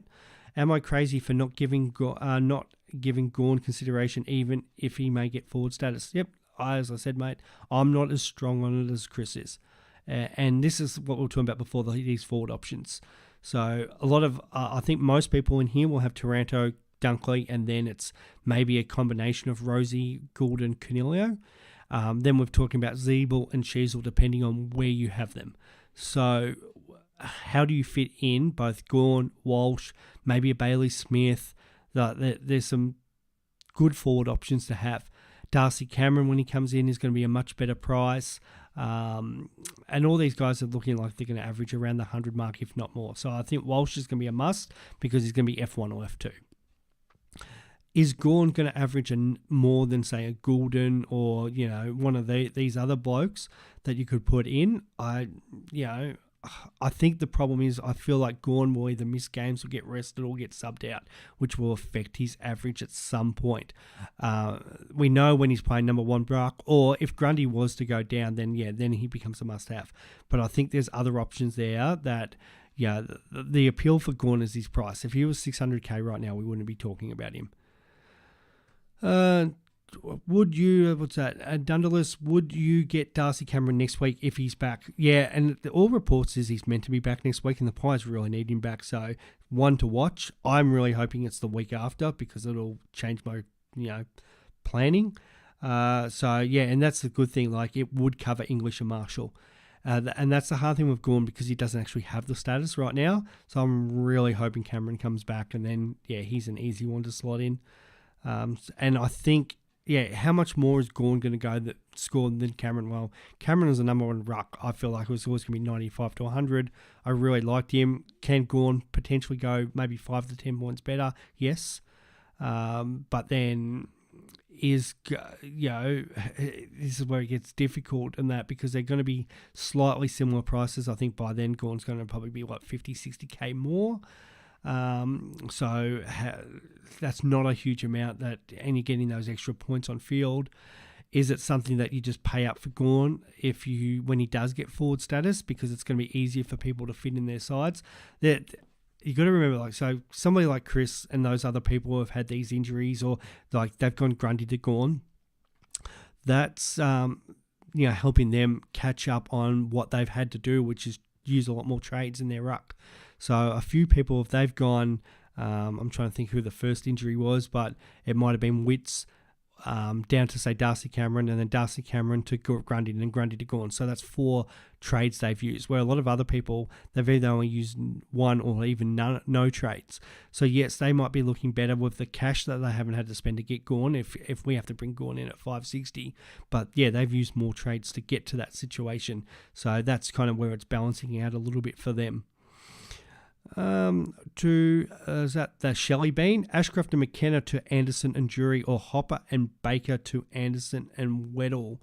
Am I crazy for not giving Gawn consideration, even if he may get forward status? Yep. As I said, mate, I'm not as strong on it as Chris is. And this is what we were talking about before, these forward options. So a lot of, I think most people in here will have Taranto, Dunkley, and then it's maybe a combination of Rosie, Gould, and Canelio. Then we're talking about Zeeble and Sheasel, depending on where you have them. So how do you fit in both Gawn, Walsh, maybe a Bailey Smith? There's some good forward options to have. Darcy Cameron, when he comes in, is going to be a much better price. And all these guys are looking like they're going to average around the 100 mark, if not more. So I think Walsh is going to be a must because he's going to be F1 or F2. Is Gawn going to average more than, say, a Goulden or, one of these other blokes that you could put in? I think the problem is I feel like Gawn will either miss games or get rested or get subbed out, which will affect his average at some point. We know when he's playing number 1 Ruck, or if Grundy was to go down, then he becomes a must-have. But I think there's other options there that, the appeal for Gawn is his price. If he was 600K right now, we wouldn't be talking about him. Would you, Dunderless, would you get Darcy Cameron next week if he's back? Yeah, and all reports is he's meant to be back next week, and the Pies really need him back. So, one to watch. I'm really hoping it's the week after because it'll change my, planning. And that's the good thing. Like, it would cover English and Marshall. And that's the hard thing with Gawn because he doesn't actually have the status right now. So, I'm really hoping Cameron comes back, and then, he's an easy one to slot in. And I think, how much more is Gawn going to go that scored than Cameron? Well, Cameron is the number 1 ruck. I feel like it was always going to be 95 to 100. I really liked him. Can Gawn potentially go maybe 5 to 10 points better? Yes. But then this is where it gets difficult in that because they're going to be slightly similar prices. I think by then Gawn's going to probably be 50, 60K more. That's not a huge amount, and you're getting those extra points on field. Is it something that you just pay up for Gawn when he does get forward status, because it's going to be easier for people to fit in their sides? That you got to remember, so somebody like Chris and those other people who have had these injuries, or they've gone Grundy to Gawn. That's helping them catch up on what they've had to do, which is use a lot more trades in their ruck. So a few people, if they've gone, I'm trying to think who the first injury was, but it might have been Witts. Down to, say, Darcy Cameron, and then Darcy Cameron to Grundy, and then Grundy to Gawn. So that's 4 trades they've used, where a lot of other people, they've either only used 1 or even no trades. So yes, they might be looking better with the cash that they haven't had to spend to get Gawn, if we have to bring Gawn in at 560. But yeah, they've used more trades to get to that situation. So that's kind of where it's balancing out a little bit for them. Is that the Shelley Bean? Ashcroft and McKenna to Anderson and Jury, or Hopper and Baker to Anderson and Weddle.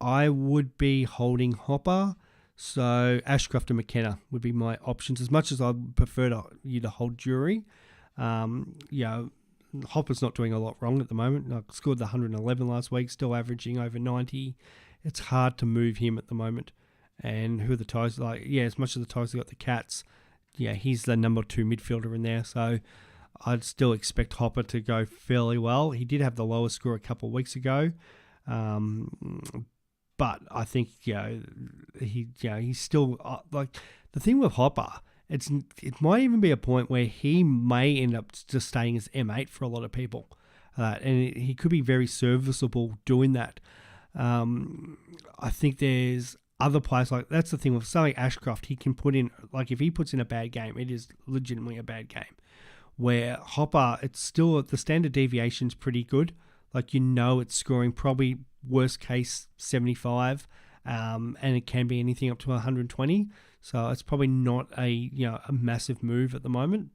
I would be holding Hopper, so Ashcroft and McKenna would be my options, as much as I prefer you to hold Jury. Hopper's not doing a lot wrong at the moment. I scored the 111 last week, still averaging over 90. It's hard to move him at the moment. And who are the Tigers? As much as the Tigers have got the Cats, he's the number 2 midfielder in there, so I'd still expect Hopper to go fairly well. He did have the lowest score a couple of weeks ago, but I think he's still the thing with Hopper. It might even be a point where he may end up just staying as M8 for a lot of people, and he could be very serviceable doing that. I think there's other players, that's the thing with something Ashcroft, he can put in, if he puts in a bad game, it is legitimately a bad game. Where Hopper, it's still, the standard deviation's pretty good. It's scoring probably worst case 75, and it can be anything up to 120. So it's probably not a massive move at the moment.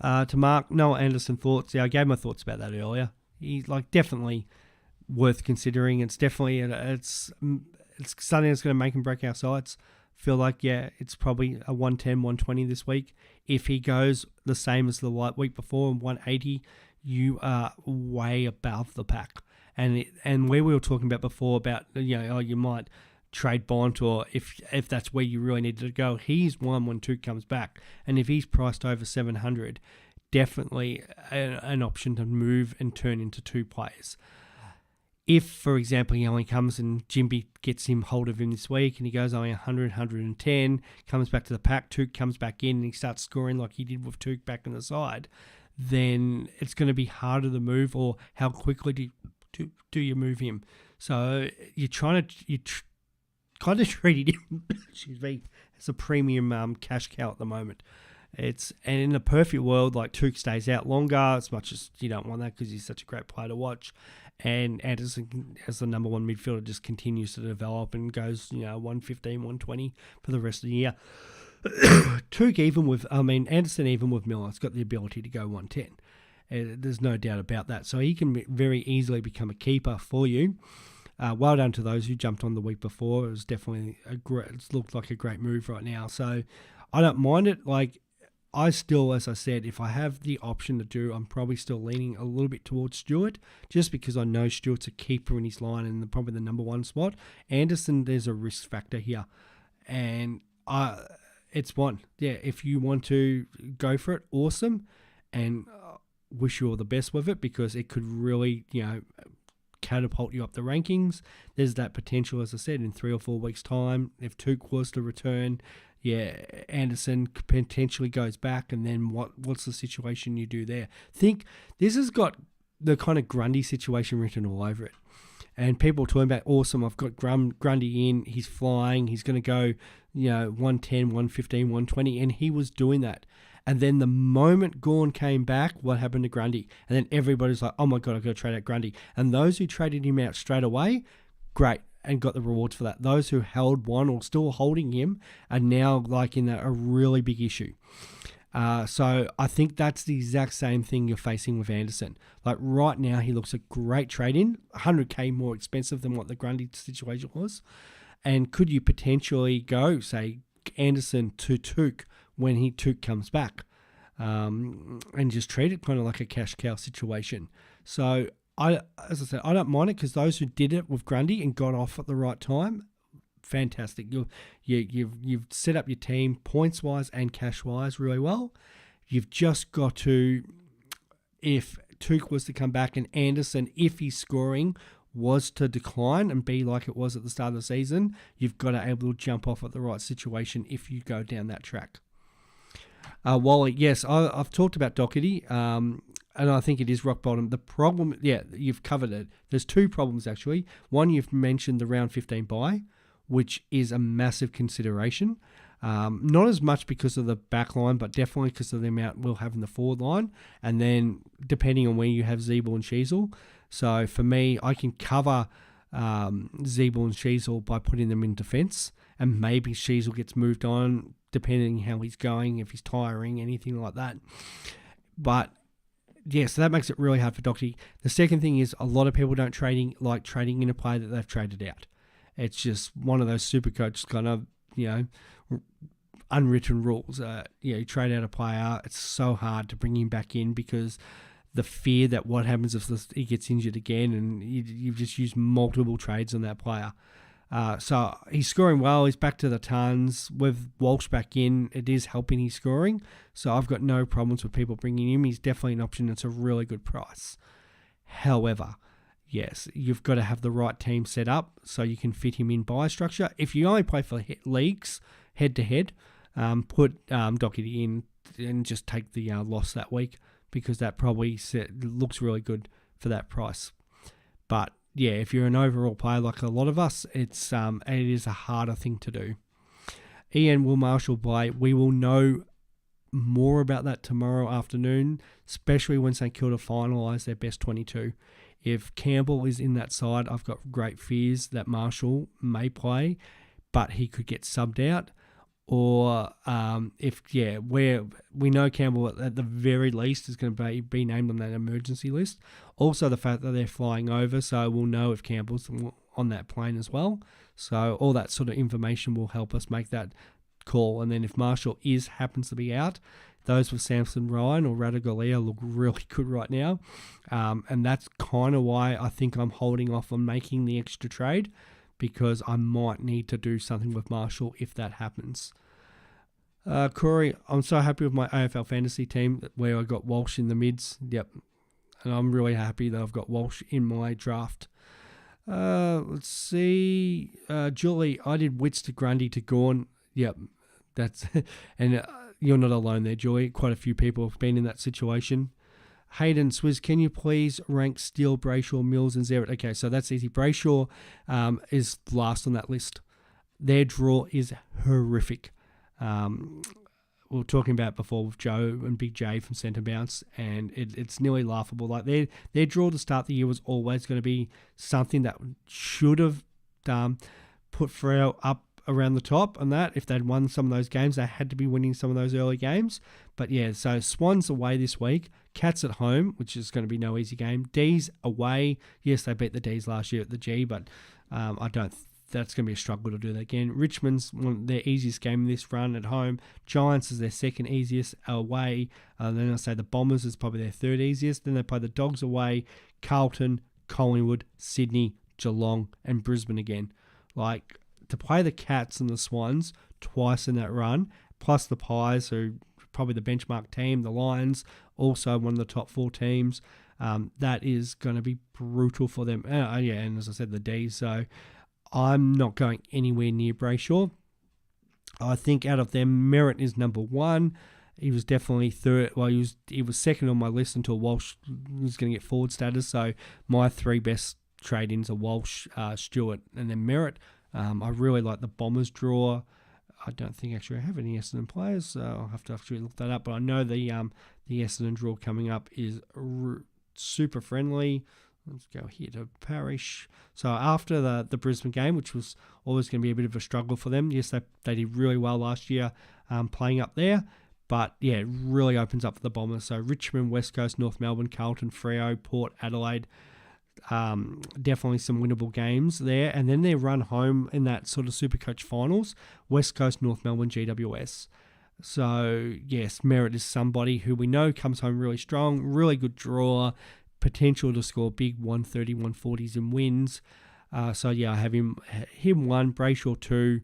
To Mark, Noah Anderson thoughts. Yeah, I gave my thoughts about that earlier. He's definitely worth considering. It's definitely it's something that's going to make him break our sides. Feel it's probably a 110, 120 this week. If he goes the same as the week before, 180, you are way above the pack. And where we were talking about before about you might trade Bont, or if that's where you really needed to go, he's one when Tuke comes back, and if he's priced over 700, definitely an option to move and turn into 2 players. If, for example, he only comes and Jimby gets him hold of him this week and he goes only 100, 110, comes back to the pack, Tuke comes back in and he starts scoring like he did with Tuke back on the side, then it's going to be harder to move, or how quickly do you move him. So you're kind of treating him excuse me, as a premium cash cow at the moment. And in a perfect world, Tuke stays out longer, as much as you don't want that because he's such a great player to watch. And Anderson, as the number 1 midfielder, just continues to develop and goes, 115, 120 for the rest of the year. Anderson, even with Miller, has got the ability to go 110. There's no doubt about that. So he can very easily become a keeper for you. Well done to those who jumped on the week before. It was definitely it looked like a great move right now. So I don't mind it. I still, as I said, if I have the option to do, I'm probably still leaning a little bit towards Stewart, just because I know Stewart's a keeper in his line and probably the number 1 spot. Anderson, there's a risk factor here. And it's one. Yeah, if you want to go for it, awesome. And wish you all the best with it, because it could really, catapult you up the rankings. There's that potential, as I said, in 3 or 4 weeks' time. If Tuke was to return, Anderson potentially goes back, and then what's the situation you do there? Think this has got the kind of Grundy situation written all over it. And people are talking about, awesome, I've got Grundy in, he's flying, he's going to go, 110, 115, 120, and he was doing that. And then the moment Gawn came back, what happened to Grundy? And then everybody's like, oh my God, I've got to trade out Grundy. And those who traded him out straight away, great, and got the rewards for that. Those who held one or still holding him are now in a really big issue. So I think that's the exact same thing you're facing with Anderson. Right now, he looks a great trade-in, 100K more expensive than what the Grundy situation was. And could you potentially go, say, Anderson to Tuke when Took comes back, and just treat it kind of like a cash cow situation. So as I said, I don't mind it because those who did it with Grundy and got off at the right time, fantastic. You've set up your team points wise and cash wise really well. You've just got to, if Took was to come back and Anderson, if he's scoring, was to decline and be like it was at the start of the season, you've got to able to jump off at the right situation if you go down that track. Wally, yes, I've talked about Doherty, and I think it is rock bottom. The problem, you've covered it. There's two problems, actually. One, you've mentioned the round 15 bye, which is a massive consideration. Not as much because of the back line, but definitely because of the amount we'll have in the forward line. And then depending on where you have Zeeble and Sheasel. So for me, I can cover Zeeble and Sheasel by putting them in defence. And maybe Sheasel gets moved on, depending how he's going, if he's tiring, anything like that. But yeah, so that makes it really hard for Doherty. The second thing is a lot of people don't trading in a player that they've traded out. It's just one of those super coach kind of, unwritten rules. You trade out a player, it's so hard to bring him back in because the fear that what happens if he gets injured again, and you've just used multiple trades on that player. So he's scoring well. He's back to the tons. With Walsh back in, it is helping his scoring. So I've got no problems with people bringing him. He's definitely an option. It's a really good price. However, yes, you've got to have the right team set up so you can fit him in buy structure. If you only play for leagues head-to-head, put Doherty in and just take the loss that week because that probably looks really good for that price. But yeah, if you're an overall player like a lot of us, it is a harder thing to do. Ian, will Marshall play? We will know more about that tomorrow afternoon, especially when St Kilda finalise their best 22. If Campbell is in that side, I've got great fears that Marshall may play, but he could get subbed out. Or where we know Campbell at the very least is going to be named on that emergency list. Also the fact that they're flying over, so we'll know if Campbell's on that plane as well. So all that sort of information will help us make that call. And then if Marshall happens to be out, those with Samson Ryan or Radigalia look really good right now. And that's kind of why I think I'm holding off on making the extra trade, because I might need to do something with Marshall if that happens. Corey, I'm so happy with my AFL fantasy team where I got Walsh in the mids. Yep. And I'm really happy that I've got Walsh in my draft. Let's see. Julie, I did Wits to Grundy to Gawn. Yep. That's and you're not alone there, Julie. Quite a few people have been in that situation. Hayden, Swiz, can you please rank Steele, Brayshaw, Mills, and Zerrett? Okay, so that's easy. Brayshaw is last on that list. Their draw is horrific. We were talking about before with Joe and Big J from Centre Bounce, and it's nearly laughable. Like their draw to start the year was always going to be something that should have put Freo up around the top, and that if they'd won some of those games, they had to be winning some of those early games. But yeah, so Swans away this week, Cats at home, which is going to be no easy game. D's away. Yes, they beat the D's last year at the G, but that's going to be a struggle to do that again. Richmond's their easiest game in this run at home. Giants is their second easiest away. Then I say the Bombers is probably their third easiest. Then they play the Dogs away, Carlton, Collingwood, Sydney, Geelong, and Brisbane again. Like, to play the Cats and the Swans twice in that run, plus the Pies, who probably the benchmark team, the Lions, also one of the top 4 teams, that is going to be brutal for them. And as I said, the D's. So I'm not going anywhere near Brayshaw. I think out of them, Merritt is number 1. He was definitely third. Well, he was second on my list until Walsh was going to get forward status. So my 3 best trade-ins are Walsh, Stewart, and then Merritt. I really like the Bombers draw. I don't think actually I have any Essendon players, so I'll have to actually look that up. But I know the Essendon draw coming up is super friendly. Let's go here to Parish. So after the Brisbane game, which was always going to be a bit of a struggle for them, yes, they did really well last year playing up there. But yeah, it really opens up for the Bombers. So Richmond, West Coast, North Melbourne, Carlton, Freo, Port, Adelaide. Definitely some winnable games there, and then they run home in that sort of Supercoach finals, West Coast, North Melbourne, GWS. So, yes, Merritt is somebody who we know comes home really strong, really good drawer, potential to score big 130, 140s and wins. So, yeah, I have him 1, Brayshaw 2.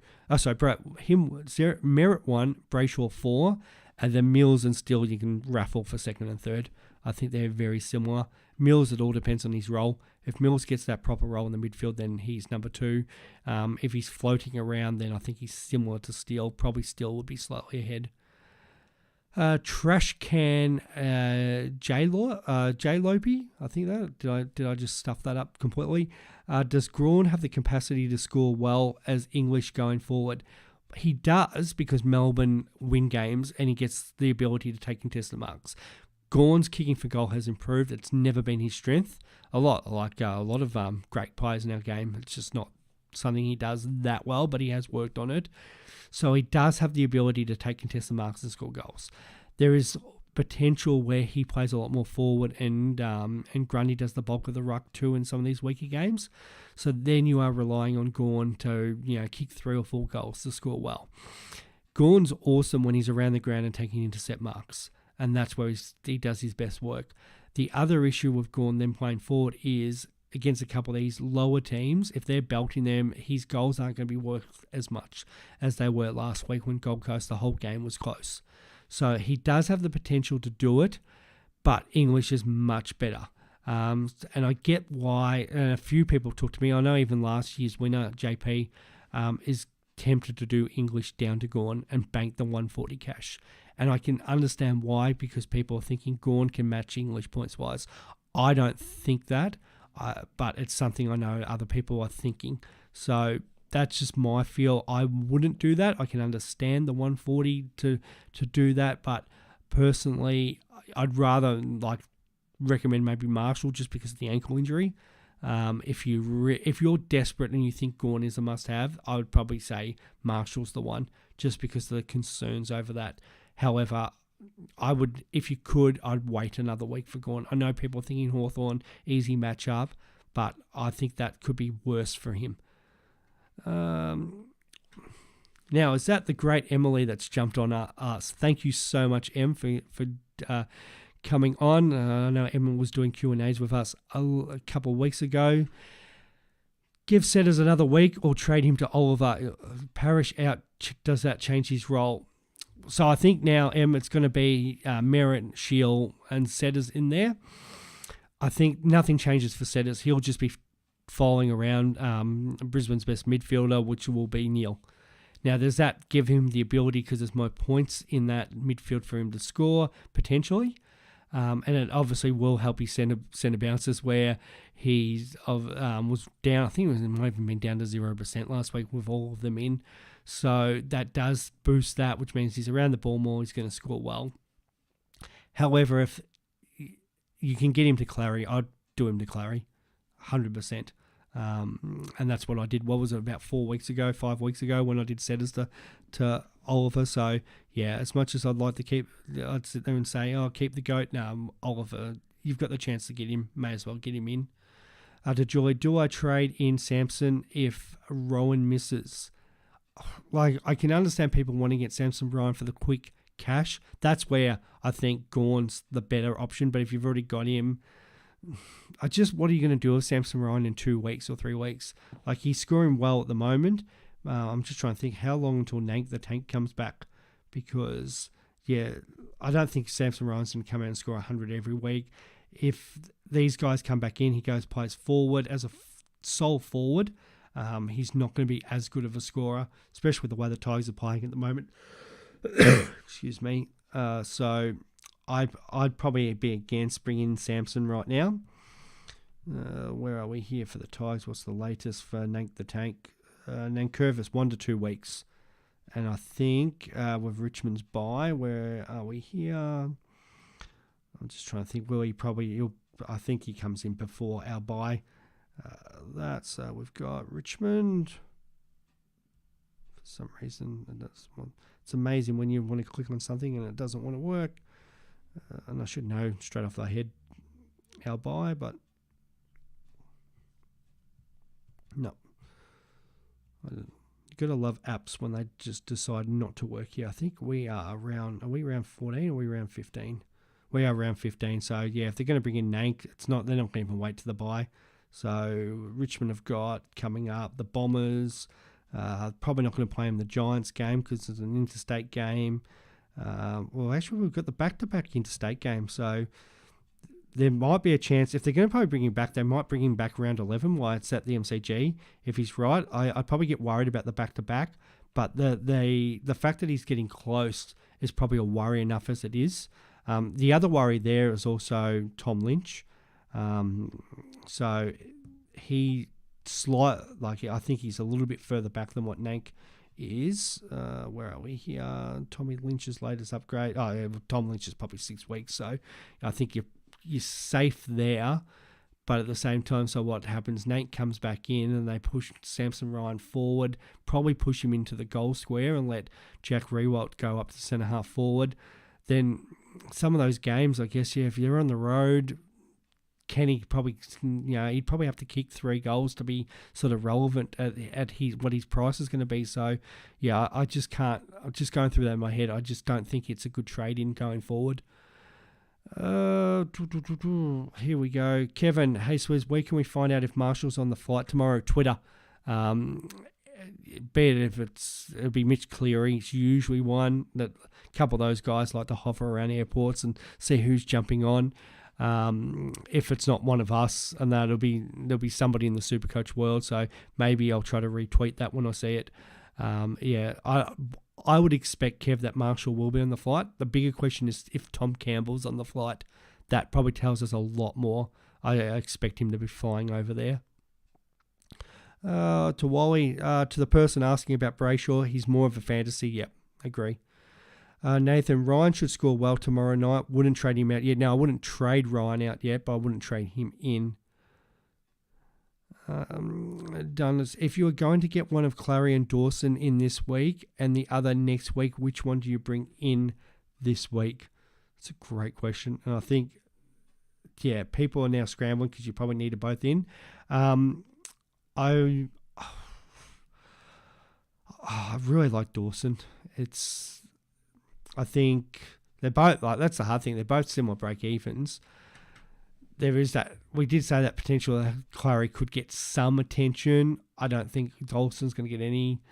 Merritt 1, Brayshaw 4, and then Mills and Still you can raffle for second and third. I think they're very similar. Mills, it all depends on his role. If Mills gets that proper role in the midfield, then he's number 2. If he's floating around, then I think he's similar to Steele. Probably Steele would be slightly ahead. Trash can J-Lopey, I think that. Did I just stuff that up completely? Does Grawn have the capacity to score well as English going forward? He does, because Melbourne win games and he gets the ability to take contested marks. Gawn's kicking for goal has improved. It's never been his strength. A lot of great players in our game. It's just not something he does that well, but he has worked on it. So he does have the ability to take contested marks and score goals. There is potential where he plays a lot more forward, and Grundy does the bulk of the ruck too in some of these weaker games. So then you are relying on Gawn to kick 3 or 4 goals to score well. Gawn's awesome when he's around the ground and taking intercept marks, and that's where he does his best work. The other issue with Gawn then playing forward is against a couple of these lower teams, if they're belting them, his goals aren't going to be worth as much as they were last week when Gold Coast, the whole game was close. So he does have the potential to do it, but English is much better. And I get why, and a few people talk to me, I know even last year's winner, JP, is tempted to do English down to Gawn and bank the 140 cash. And I can understand why, because people are thinking Gawn can match English points-wise. I don't think that. But it's something I know other people are thinking. So that's just my feel. I wouldn't do that. I can understand the 140 to do that, but personally, I'd rather recommend maybe Marshall just because of the ankle injury. If you're desperate and you think Gawn is a must-have, I would probably say Marshall's the one, just because of the concerns over that. However, I would, if you could, I'd wait another week for Gawn. I know people are thinking Hawthorn, easy matchup, but I think that could be worse for him. Now, is that the great Emily that's jumped on us? Thank you so much, Em, for coming on. I know Emma was doing Q&As with us a couple of weeks ago. Give Setters another week or trade him to Oliver. Parrish out, does that change his role? So I think now, Em, it's going to be Merritt, Shield, and Setters in there. I think nothing changes for Setters. He'll just be following around Brisbane's best midfielder, which will be Neil. Now, does that give him the ability, because there's more points in that midfield for him to score, potentially? And it obviously will help his centre bounces, where he was down. I think it might have been down to 0% last week with all of them in. So that does boost that, which means he's around the ball more. He's going to score well. However, if you can get him to Clary, I'd do him to Clary, 100%. And that's what I did. What was it, about 5 weeks ago, when I did Setters to Oliver. So, yeah, as much as I'd like to I'd sit there and say, keep the GOAT. No, Oliver, you've got the chance to get him. May as well get him in. To Julie, do I trade in Samson if Rowan misses? I can understand people wanting to get Samson Ryan for the quick cash. That's where I think Gawn's the better option. But if you've already got him, what are you going to do with Samson Ryan in 2 weeks or 3 weeks? He's scoring well at the moment. I'm just trying to think how long until the tank comes back, because I don't think Samson Ryan's going to come out and score 100 every week. If these guys come back in, he plays forward as a sole forward. He's not going to be as good of a scorer, especially with the way the Tigers are playing at the moment. Excuse me. So I'd probably be against bringing Samson right now. Where are we here for the Tigers? What's the latest for Nank the Tank? Nankervis, 1 to 2 weeks. And I think with Richmond's bye, where are we here? I'm just trying to think. I think he comes in before our bye. We've got Richmond. For some reason, it's amazing when you want to click on something and it doesn't want to work. And I should know straight off the head our bye, but no. got to love apps when they just decide not to work here. I think we are around 14 or are we around 15? We are around 15. So, yeah, if they're going to bring in Nank, they're not going to even wait to the bye. So, Richmond have got coming up the Bombers. Probably not going to play in the Giants game because it's an interstate game. Well, actually, we've got the back-to-back interstate game. So, there might be a chance, if they're going to probably bring him back, they might bring him back around 11 while it's at the MCG. If he's right, I'd probably get worried about the back-to-back. But the fact that he's getting close is probably a worry enough as it is. The other worry there is also Tom Lynch. So I think he's a little bit further back than what Nank is. Where are we here? Tommy Lynch's latest upgrade. Oh, yeah, Tom Lynch is probably 6 weeks. So I think you're safe there. But at the same time, so what happens? Nank comes back in and they push Samson Ryan forward, probably push him into the goal square and let Jack Rewalt go up to centre half forward. Then some of those games, I guess, yeah, if you're on the road, Kenny probably, he'd probably have to kick 3 goals to be sort of relevant at what his price is going to be. So, yeah, I just can't. I'm just going through that in my head. I just don't think it's a good trade in going forward. Here we go. Kevin, hey Swiz, where can we find out if Marshall's on the flight tomorrow? Twitter. Be it if it'll be Mitch Cleary. It's usually one that a couple of those guys like to hover around airports and see who's jumping on. If it's not one of us, and there'll be somebody in the Supercoach world. So maybe I'll try to retweet that when I see it. I would expect, Kev, that Marshall will be on the flight. The bigger question is if Tom Campbell's on the flight. That probably tells us a lot more. I expect him to be flying over there. To Wally, to the person asking about Brayshaw, he's more of a fantasy. Yep, agree. Nathan, Ryan should score well tomorrow night. Wouldn't trade him out yet. No, I wouldn't trade Ryan out yet, but I wouldn't trade him in. Dundas, if you are going to get one of Clary and Dawson in this week and the other next week, which one do you bring in this week? It's a great question. And I think, yeah, people are now scrambling because you probably need them both in. I really like Dawson. I think they're both, that's the hard thing. They're both similar break evens. There is that, we did say that potential that Clary could get some attention. I don't think Dawson's going to get any.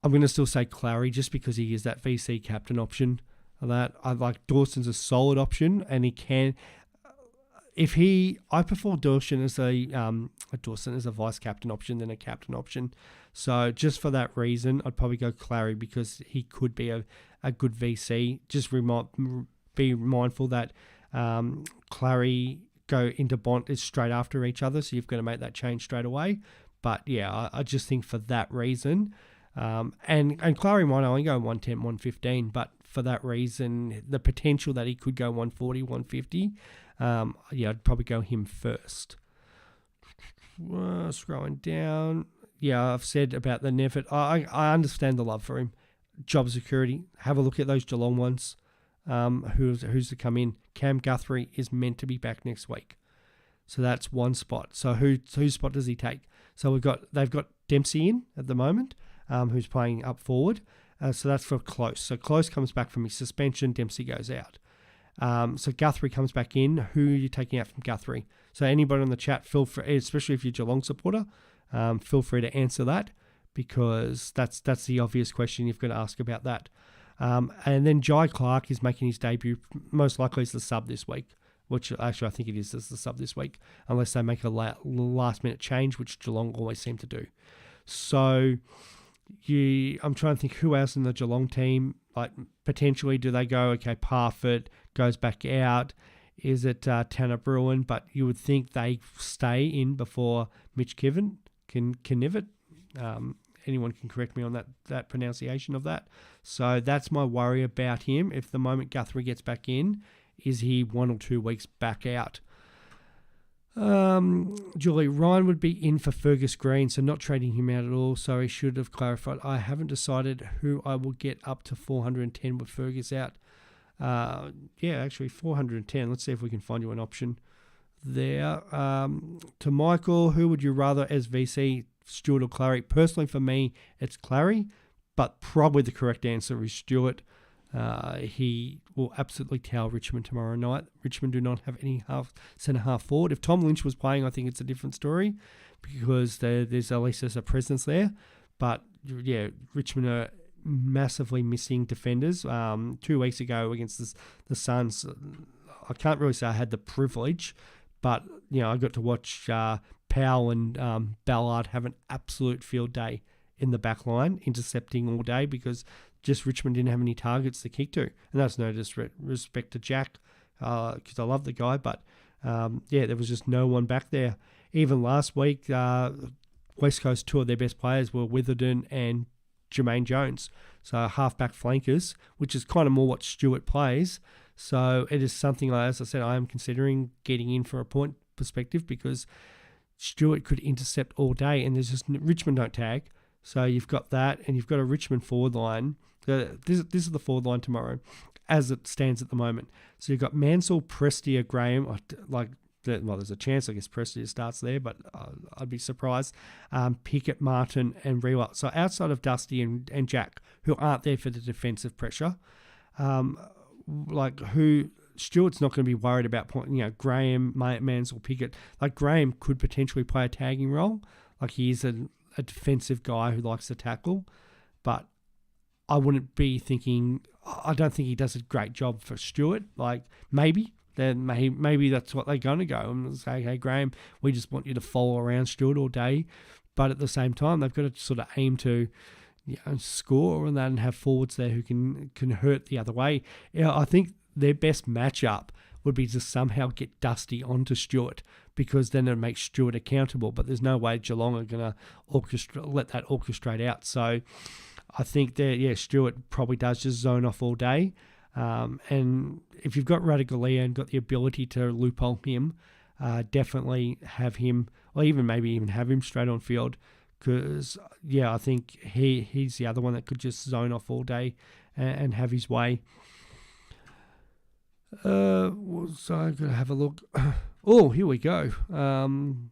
I'm going to still say Clary just because he is that VC captain option. I like Dawson's a solid option, and he can. I prefer Dawson as a vice captain option than a captain option. So just for that reason, I'd probably go Clary because he could be a good VC. Just be mindful that Clary go into Bont is straight after each other, so you've got to make that change straight away. But yeah, I just think for that reason, and Clary might only go 110, 115, but for that reason, the potential that he could go 140, 150, I'd probably go him first. Scrolling down. Yeah, I've said about the Nevitt. I understand the love for him. Job security. Have a look at those Geelong ones. Who's to come in? Cam Guthrie is meant to be back next week, so that's one spot. So whose spot does he take? So they've got Dempsey in at the moment, who's playing up forward. So that's for Close. So Close comes back from his suspension. Dempsey goes out. So Guthrie comes back in. Who are you taking out from Guthrie? So anybody on the chat, feel free, especially if you're a Geelong supporter, feel free to answer that because that's the obvious question you've got to ask about that. And then Jai Clark is making his debut, most likely as the sub this week, which actually I think it is as the sub this week, unless they make a last-minute change, which Geelong always seem to do. So I'm trying to think who else in the Geelong team, like potentially do they go, okay, Parfitt goes back out. Is it Tanner Bruin? But you would think they stay in before Mitch Knivet. Anyone can correct me on that pronunciation of that. So that's my worry about him. If the moment Guthrie gets back in, is he 1 or 2 weeks back out? Julie, Ryan would be in for Fergus Green, so not trading him out at all. So he should have clarified. I haven't decided who I will get up to 410 with Fergus out. Actually 410. Let's see if we can find you an option there. To Michael, who would you rather as VC? Stewart or Clary. Personally, for me, it's Clary, but probably the correct answer is Stewart. He will absolutely towel Richmond tomorrow night. Richmond do not have any centre-half forward. If Tom Lynch was playing, I think it's a different story because there's at least a presence there. But, yeah, Richmond are massively missing defenders. 2 weeks ago against the Suns, I can't really say I had the privilege, but, I got to watch Powell and Ballard have an absolute field day in the back line, intercepting all day because just Richmond didn't have any targets to kick to. And that's no disrespect to Jack, because I love the guy, but there was just no one back there. Even last week, West Coast, two of their best players were Witherden and Jermaine Jones. So half-back flankers, which is kind of more what Stewart plays. So it is something, as I said, I am considering getting in for a point perspective because Stewart could intercept all day and there's just Richmond don't tag. So you've got that and you've got a Richmond forward line. This is the forward line tomorrow as it stands at the moment. So you've got Mansell, Prestia, Graham. There's a chance, I guess, Prestia starts there, but I'd be surprised. Pickett, Martin, and Rewalt. So outside of Dusty and Jack, who aren't there for the defensive pressure, who Stewart's not going to be worried about Graham, Mansell, Pickett. Like Graham could potentially play a tagging role. Like he is a defensive guy who likes to tackle, but I wouldn't be thinking. I don't think he does a great job for Stewart. Like maybe that's what they're going to go and say, hey Graham, we just want you to follow around Stewart all day, but at the same time they've got to sort of aim to score and then have forwards there who can hurt the other way. I think their best matchup would be to somehow get Dusty onto Stewart because then it makes Stewart accountable. But there's no way Geelong are going to let that orchestrate out. So I think that, Stewart probably does just zone off all day. And if you've got Radigalia and got the ability to loophole him, definitely have him, or maybe even have him straight on field. Because, I think he's the other one that could just zone off all day and have his way. So I'm going to have a look. Oh, here we go. Van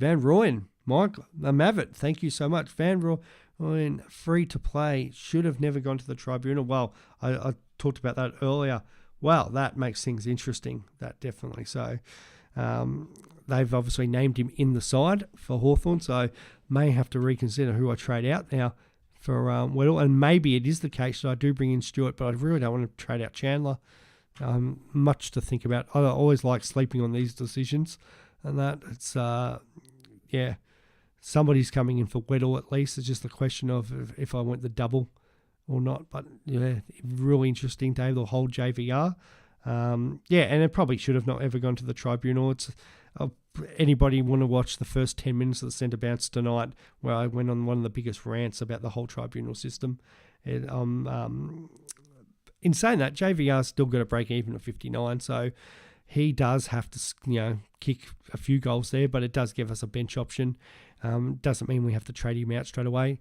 Rooyen, Mike, Mavitt, thank you so much. Van Rooyen, free to play, should have never gone to the tribunal. Well, I talked about that earlier. Wow, that makes things interesting, that definitely. So they've obviously named him in the side for Hawthorn, so may have to reconsider who I trade out now for Weddle. And maybe it is the case that I do bring in Stewart, but I really don't want to trade out Chandler. Much to think about. I always like sleeping on these decisions, and that it's somebody's coming in for Weddle at least. It's just a question of if I went the double or not. But really interesting day. They'll hold JVR. And it probably should have not ever gone to the tribunal. It's anybody want to watch the first 10 minutes of the centre bounce tonight, where I went on one of the biggest rants about the whole tribunal system. In saying that, JVR's still got to break even at 59, so he does have to, kick a few goals there, but it does give us a bench option. Doesn't mean we have to trade him out straight away.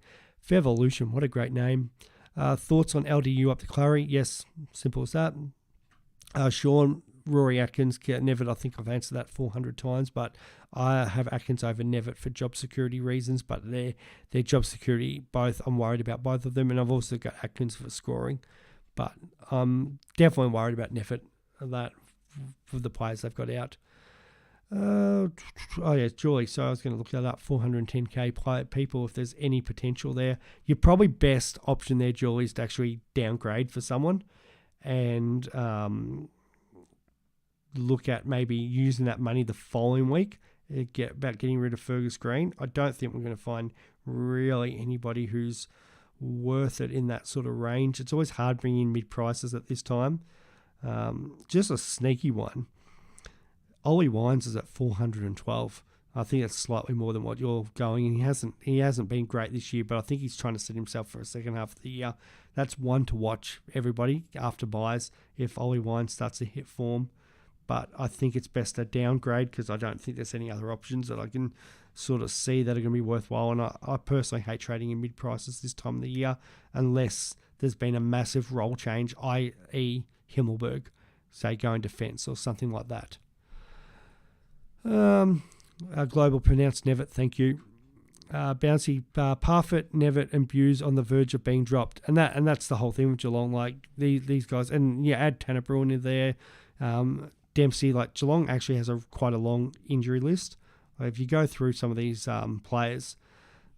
Fevolution, what a great name. Thoughts on LDU up to Clary? Yes, simple as that. Sean, Rory Atkins, Nevitt, I think I've answered that 400 times, but I have Atkins over Nevitt for job security reasons, but their job security, I'm worried about both of them, and I've also got Atkins for scoring. But I'm definitely worried about Nevitt, that for the players they've got out. Julie. So I was going to look that up. 410k people. If there's any potential there, your probably best option there, Julie, is to actually downgrade for someone, and look at maybe using that money the following week. Getting rid of Fergus Green. I don't think we're going to find really anybody who's worth it in that sort of range. It's always hard bringing in mid prices at this time. Just a sneaky one. Ollie Wines is at 412. I think that's slightly more than what you're going, and he hasn't been great this year, but I think he's trying to set himself for a second half of the year. That's one to watch, everybody, after buys, if Ollie Wines starts to hit form. But I think it's best to downgrade because I don't think there's any other options that I can sort of see that are going to be worthwhile. And I personally hate trading in mid prices this time of the year unless there's been a massive role change, i.e. Himmelberg, say going defence or something like that. Global pronounced Nevitt, thank you. Bouncy, Parfitt, Nevitt, and Buse on the verge of being dropped, and that's the whole thing with Geelong. Like these guys, and add Tanner Bruin in there. Dempsey, like Geelong actually has quite a long injury list. If you go through some of these players,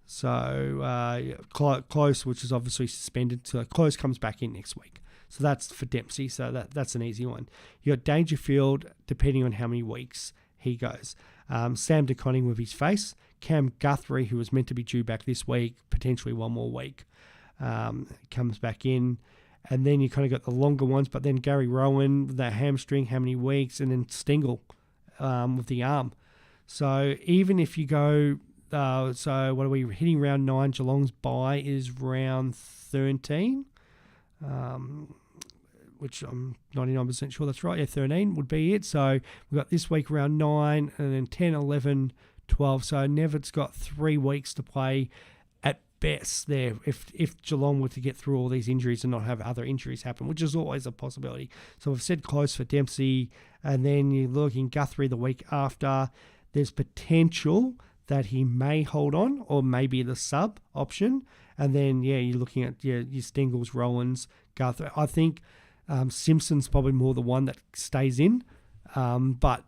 so Close, which is obviously suspended, so Close comes back in next week. So that's for Dempsey. So that's an easy one. You got Dangerfield, depending on how many weeks he goes. Sam DeConning with his face. Cam Guthrie, who was meant to be due back this week, potentially one more week, comes back in. And then you kind of got the longer ones, but then Gary Rowan with that hamstring, how many weeks, and then Stengel with the arm. So even if you go, so what are we hitting round 9? Geelong's bye is round 13, which I'm 99% sure that's right. Yeah, 13 would be it. So we've got this week round 9, and then 10, 11, 12. So Nevitt's got 3 weeks to play at best there if Geelong were to get through all these injuries and not have other injuries happen, which is always a possibility. So we've said Close for Dempsey, and then you're looking Guthrie the week after. There's potential that he may hold on, or maybe the sub option. And then, you're looking at your Stengels, Rowans, Guthrie. I think Simpson's probably more the one that stays in. But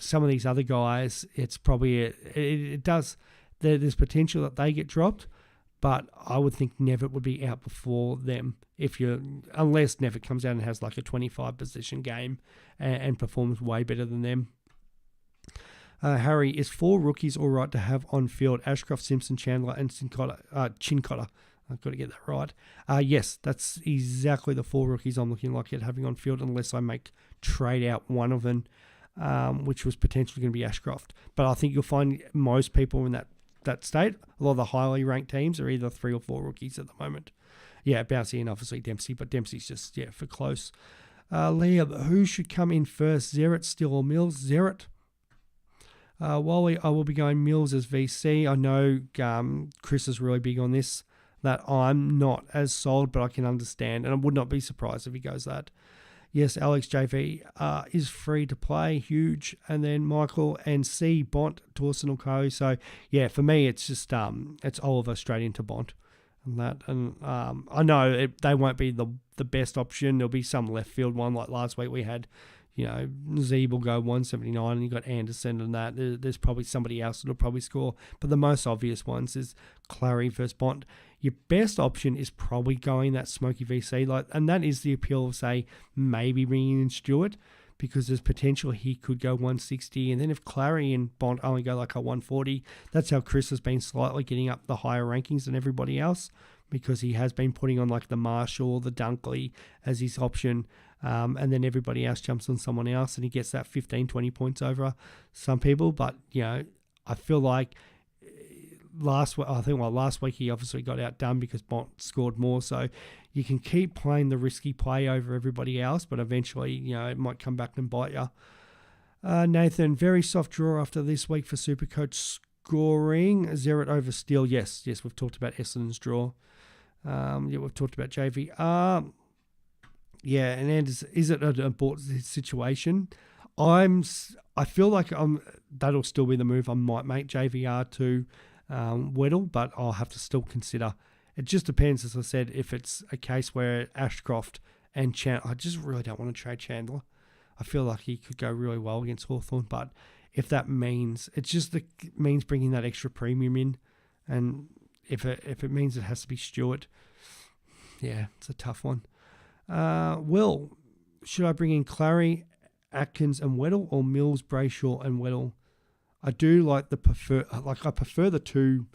some of these other guys, it's probably it does. There's potential that they get dropped, but I would think Nevitt would be out before them unless Nevitt comes out and has like a 25 position game and performs way better than them. Harry, is 4 rookies all right to have on field? Ashcroft, Simpson, Chandler, and Chincotta. I've got to get that right. Yes, that's exactly the 4 rookies I'm looking like at having on field, unless I make trade out one of them, which was potentially going to be Ashcroft. But I think you'll find most people in that state, a lot of the highly ranked teams are either 3 or 4 rookies at the moment. Yeah, Bouncy and obviously Dempsey, but Dempsey's just, for close. Liam, who should come in first, Zerrett, Still, or Mills? Zerrett. Wally, I will be going Mills as VC. I know Chris is really big on this, that I'm not as sold, but I can understand, and I would not be surprised if he goes that. Yes, Alex JV is free to play, huge. And then Michael and C, Bont, Dawson or Co. So, for me, it's just it's Oliver straight into Bont. And I know they won't be the best option. There'll be some left field one, like last week we had, Zeeb will go 179 and you got Anderson and that. There's probably somebody else that'll probably score. But the most obvious ones is Clary versus Bont. Your best option is probably going that smoky VC, and that is the appeal of, say, maybe bringing in Stewart, because there's potential he could go 160. And then if Clary and Bont only go like a 140, that's how Chris has been slightly getting up the higher rankings than everybody else, because he has been putting on like the Marshall, the Dunkley as his option. And then everybody else jumps on someone else and he gets that 15, 20 points over some people. But, I feel like last week he obviously got outdone because Bont scored more. So you can keep playing the risky play over everybody else, but eventually, it might come back and bite you. Nathan, very soft draw after this week for Supercoach scoring. Zerrett over Steele. Yes, we've talked about Essendon's draw. We've talked about JVR. And Anders, is it an important situation? I feel like that'll still be the move. I might make JVR to Weddle, but I'll have to still consider. It just depends, as I said, if it's a case where Ashcroft and Chandler, I just really don't want to trade Chandler. I feel like he could go really well against Hawthorn, but if that means, means bringing that extra premium in, and if it means it has to be Stewart, it's a tough one. Will, should I bring in Clary, Atkins and Weddle, or Mills, Brayshaw and Weddle? I do I prefer the 2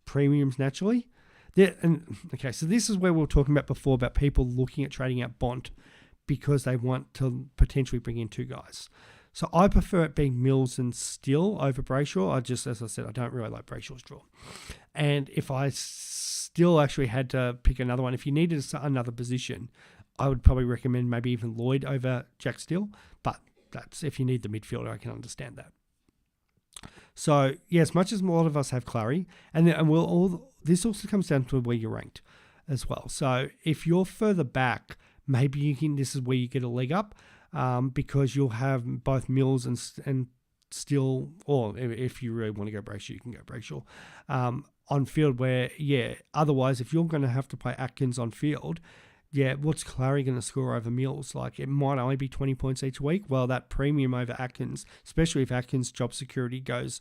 premiums naturally. So this is where we were talking about before about people looking at trading out Bont because they want to potentially bring in 2 guys. So I prefer it being Mills and Still over Brayshaw. As I said, I don't really like Brayshaw's draw. And if I still actually had to pick another one, if you needed another position, I would probably recommend maybe even Lloyd over Jack Steele. But that's if you need the midfielder, I can understand that. So, as much as a lot of us have Clary, this also comes down to where you're ranked as well. So, if you're further back, maybe this is where you get a leg up because you'll have both Mills and still, or if you really want to go Brayshaw, you can go Brayshaw. On field where, otherwise, if you're going to have to play Atkins on field, what's Clary going to score over Mills? Like, it might only be 20 points each week. Well, that premium over Atkins, especially if Atkins' job security goes,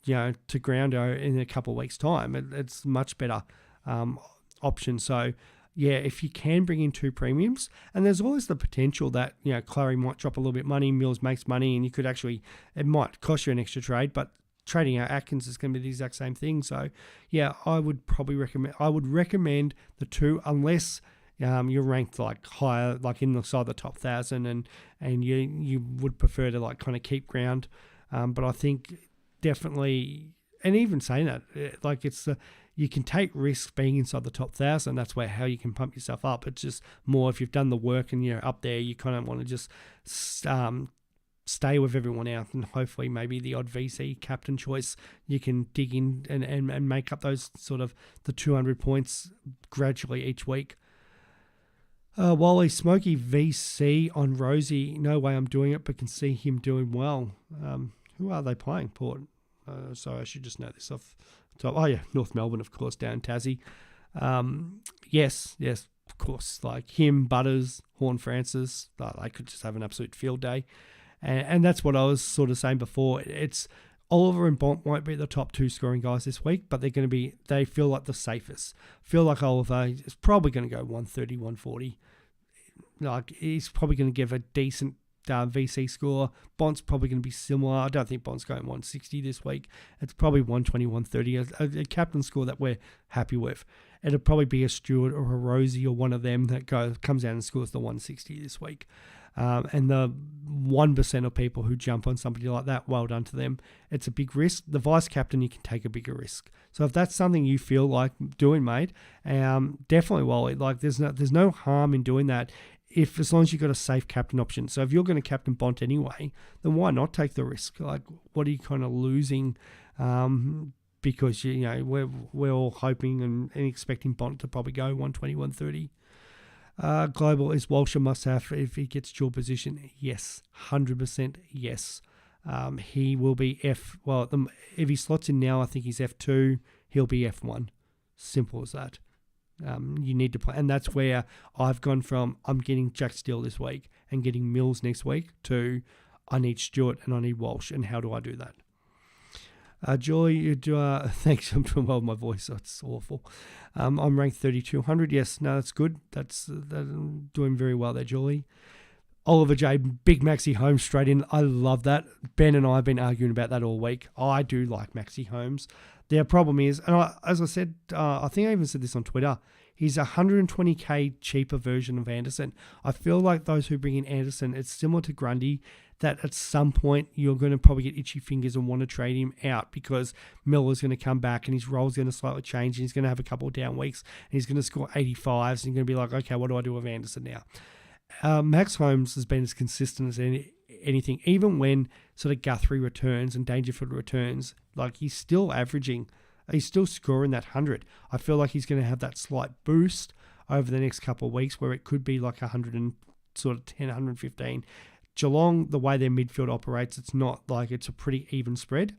to groundo in a couple of weeks' time, it's much better option. So, if you can bring in 2 premiums, and there's always the potential that, Clary might drop a little bit money, Mills makes money, and you could actually, it might cost you an extra trade, but trading out Atkins is going to be the exact same thing. So, I would recommend the 2, unless you're ranked like higher, like inside the top 1,000, and you would prefer to like kind of keep ground. But I think definitely, and even saying that, like you can take risks being inside the top 1,000. That's how you can pump yourself up. It's just more if you've done the work and you're up there, you kind of want to just stay with everyone else, and hopefully maybe the odd VC captain choice you can dig in and make up those sort of the 200 points gradually each week. Wally Smoky VC on Rosie. No way I'm doing it, but can see him doing well. Who are they playing? Port. So I should just know this off the top. Oh yeah, North Melbourne, of course, down Tassie. Yes, of course. Like him, Butters, Horn Francis. They could just have an absolute field day. And that's what I was sort of saying before. It's Oliver and Bont won't be the top 2 scoring guys this week, but they feel like the safest. Feel like Oliver is probably going to go 130, 140. Like, he's probably going to give a decent VC score. Bont's probably going to be similar. I don't think Bont's going 160 this week. It's probably 120, 130, a captain score that we're happy with. It'll probably be a Stewart or a Rosie or one of them that comes out and scores the 160 this week. And the 1% of people who jump on somebody like that, well done to them. It's a big risk. The vice captain, you can take a bigger risk. So if that's something you feel like doing, mate, definitely, Wally. Like there's no harm in doing that, as long as you've got a safe captain option. So if you're going to captain Bont anyway, then why not take the risk? Like, what are you kind of losing? Because we're all hoping and expecting Bont to probably go 120, 130. Global, is Walsh a must-have if he gets dual position? Yes, 100% yes. He will be F. Well, if he slots in now, I think he's F2. He'll be F1. Simple as that. You need to play, and that's where I've gone from I'm getting Jack Steele this week and getting Mills next week to I need Stewart and I need Walsh, and how do I do that? Joy, thanks. I'm doing well with my voice. That's awful. I'm ranked 3,200. Yes, no, that's good. That's doing very well there, Joy. Oliver J, big Maxi Holmes straight in. I love that. Ben and I have been arguing about that all week. I do like Maxi Holmes. Their problem is, and as I said, I think I even said this on Twitter, he's a 120k cheaper version of Anderson. I feel like those who bring in Anderson, it's similar to Grundy, that at some point you're going to probably get itchy fingers and want to trade him out because Miller's going to come back and his role's going to slightly change and he's going to have a couple of down weeks and he's going to score 85s and you're going to be like, okay, what do I do with Anderson now? Max Holmes has been as consistent as anything, even when sort of Guthrie returns and Dangerfield returns, like he's still scoring that 100. I feel like he's going to have that slight boost over the next couple of weeks where it could be like 110, 115. Geelong, the way their midfield operates, it's not like it's a pretty even spread.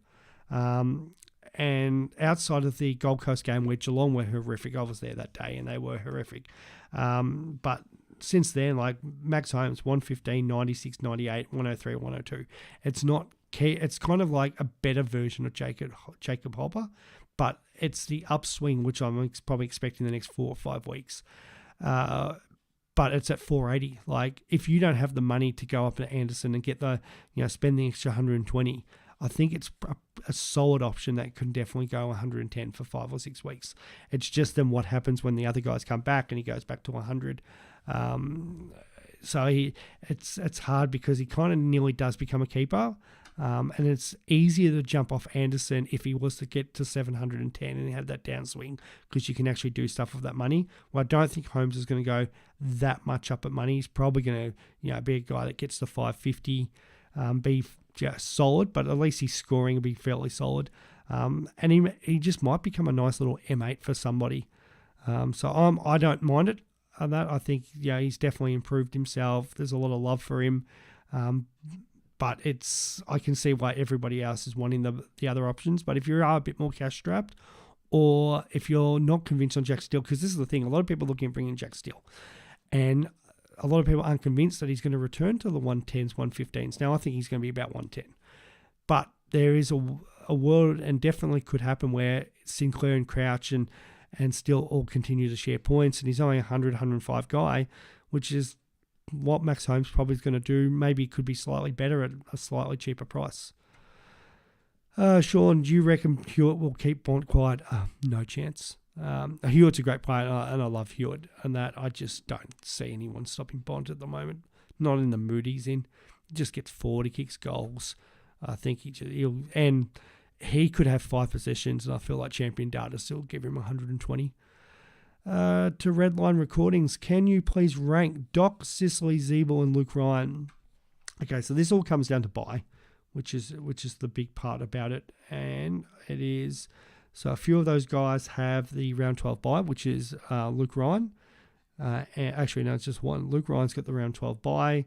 And outside of the Gold Coast game where Geelong were horrific, I was there that day and they were horrific. But since then, like Max Holmes, 115, 96, 98, 103, 102. It's not key. It's kind of like a better version of Jacob Hopper, but it's the upswing, which I'm probably expecting the next 4 or 5 weeks. But it's at 480. Like, if you don't have the money to go up to Anderson and get spend the extra 120, I think it's a solid option that can definitely go 110 for 5 or 6 weeks. It's just then what happens when the other guys come back and he goes back to 100. So it's hard because he kind of nearly does become a keeper. And it's easier to jump off Anderson if he was to get to 710 and have that downswing because you can actually do stuff with that money. Well, I don't think Holmes is going to go that much up at money. He's probably going to be a guy that gets to 550, be solid, but at least his scoring will be fairly solid. And he just might become a nice little M8 for somebody. So I don't mind it. I think he's definitely improved himself. There's a lot of love for him. but I can see why everybody else is wanting the other options. But if you are a bit more cash strapped, or if you're not convinced on Jack Steele, because this is the thing, a lot of people are looking at bringing Jack Steele, and a lot of people aren't convinced that he's going to return to the 110s, 115s. Now, I think he's going to be about 110. But there is a world, and definitely could happen, where Sinclair and Crouch and Steele all continue to share points, and he's only 100, 105 guy, which is what Max Holmes probably is going to do. Maybe could be slightly better at a slightly cheaper price. Sean, do you reckon Hewitt will keep Bont quiet? No chance. Hewitt's a great player, and I love Hewitt, and that I just don't see anyone stopping Bont at the moment. Not in the mood he's in. He just gets forward, he kicks goals. I think he could have 5 possessions, and I feel like Champion Data still give him 120. To Redline Recordings, can you please rank Doc, Sicily, Zeeble, and Luke Ryan? Okay, so this all comes down to buy, which is the big part about it, and it is. So a few of those guys have the round 12 bye, which is Luke Ryan. Actually, no, it's just one. Luke Ryan's got the round 12 bye.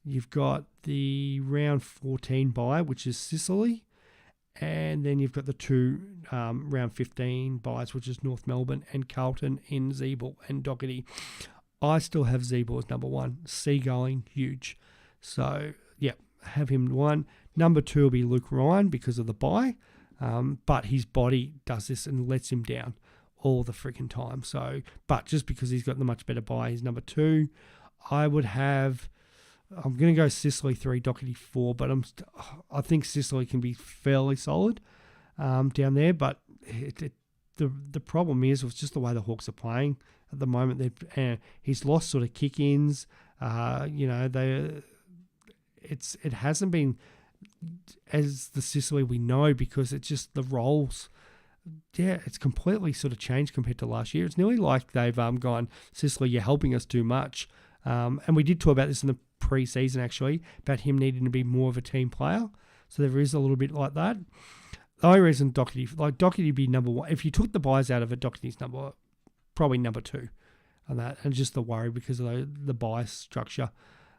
You've got the round 14 bye, which is Sicily. And then you've got the 2 round 15 buys, which is North Melbourne and Carlton in Zeeble and Doherty. I still have Zeeble as number 1. Seagoing, huge. So, yeah, have him 1. Number 2 will be Luke Ryan because of the bye. But his body does this and lets him down all the freaking time. So, but just because he's got the much better bye, he's number 2. I'm going to go Sicily 3, Doherty 4, but I think Sicily can be fairly solid down there. But the problem is it's just the way the Hawks are playing at the moment. He's lost sort of kick-ins. It hasn't been as the Sicily we know, because it's just the roles. Yeah, it's completely sort of changed compared to last year. It's nearly like they've gone, Sicily, you're helping us too much. And we did talk about this in the pre-season, actually, about him needing to be more of a team player. So there is a little bit like that. The only reason Doherty would be number 1. If you took the buys out of it, Doherty's probably number 2 on that. And just the worry because of the buy structure.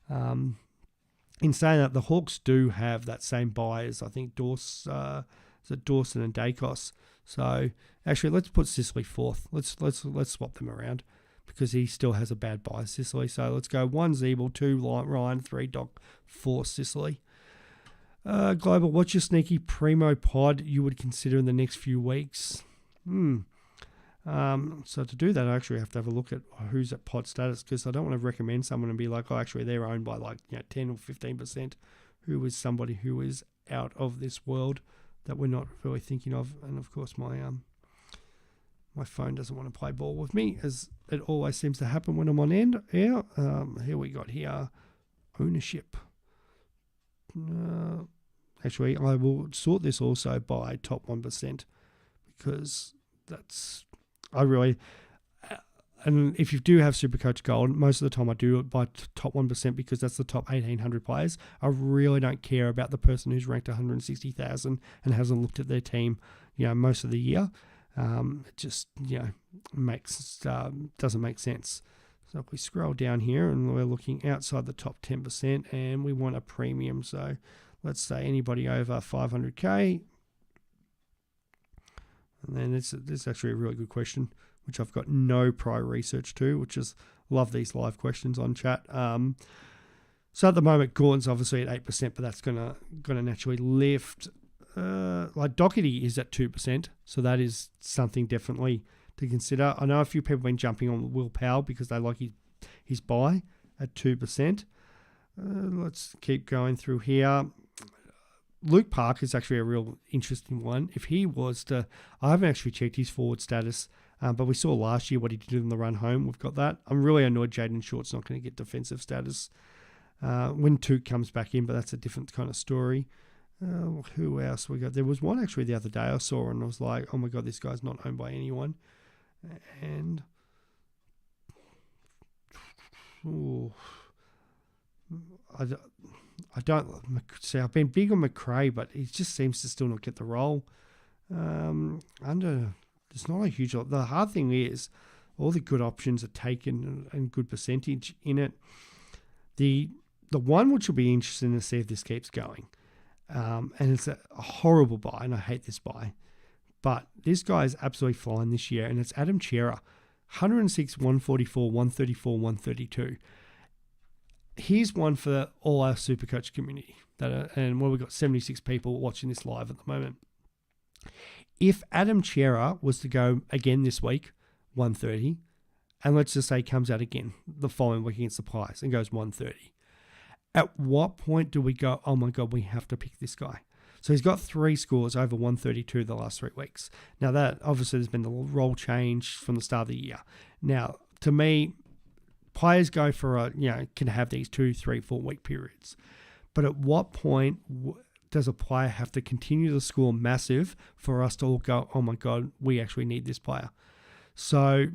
In saying that, the Hawks do have that same buy as, I think, Dawson and Dacos. So actually, let's put Sicily 4th. Let's swap them around, because he still has a bad buy, Sicily. So let's go 1 Zeeble, 2 Ryan, 3 Doc, 4 Sicily. Global, what's your sneaky primo pod you would consider in the next few weeks? So to do that, I actually have to have a look at who's at pod status, because I don't want to recommend someone and be like, oh, actually they're owned by 10 or 15%. Who is somebody who is out of this world that we're not really thinking of? And of course, my phone doesn't want to play ball with me, as it always seems to happen when I'm on end. Yeah, here we got ownership. Actually, I will sort this also by top 1%, because and if you do have Supercoach Gold, most of the time I do it by top 1%, because that's the top 1,800 players. I really don't care about the person who's ranked 160,000 and hasn't looked at their team, most of the year. It just, doesn't make sense. So if we scroll down here and we're looking outside the top 10% and we want a premium, so let's say anybody over 500k. And then this is actually a really good question, which I've got no prior research to, which is, love these live questions on chat. So at the moment, Gordon's obviously at 8%, but that's gonna naturally lift. Doherty is at 2%, so that is something definitely to consider. I know a few people have been jumping on Will Powell because they like his buy at 2%. Let's keep going through here. Luke Park is actually a real interesting one. If he was to, I haven't actually checked his forward status, but we saw last year what he did in the run home. We've got that. I'm really annoyed Jaden Short's not going to get defensive status when Toot comes back in, but that's a different kind of story. Who else we got? There was one actually the other day I saw, and I was like, oh my God, this guy's not owned by anyone. And I don't see. I've been big on McRae, but he just seems to still not get the role. There's not a huge lot. The hard thing is all the good options are taken and good percentage in it. The The one which will be interesting to see if this keeps going, and it's a horrible buy, and I hate this buy, but this guy is absolutely flying this year, and it's Adam Chera, 106, 144, 134, 132. Here's one for all our Supercoach community, and we've got 76 people watching this live at the moment. If Adam Chera was to go again this week, 130, and let's just say he comes out again the following week against the Pies and goes 130, at what point do we go, oh my God, we have to pick this guy? So he's got 3 scores over 132 the last 3 weeks. Now that, obviously, there's been the role change from the start of the year. Now, to me, players go for can have these 2, 3, 4 week periods. But at what point does a player have to continue to score massive for us to all go, oh my God, we actually need this player? So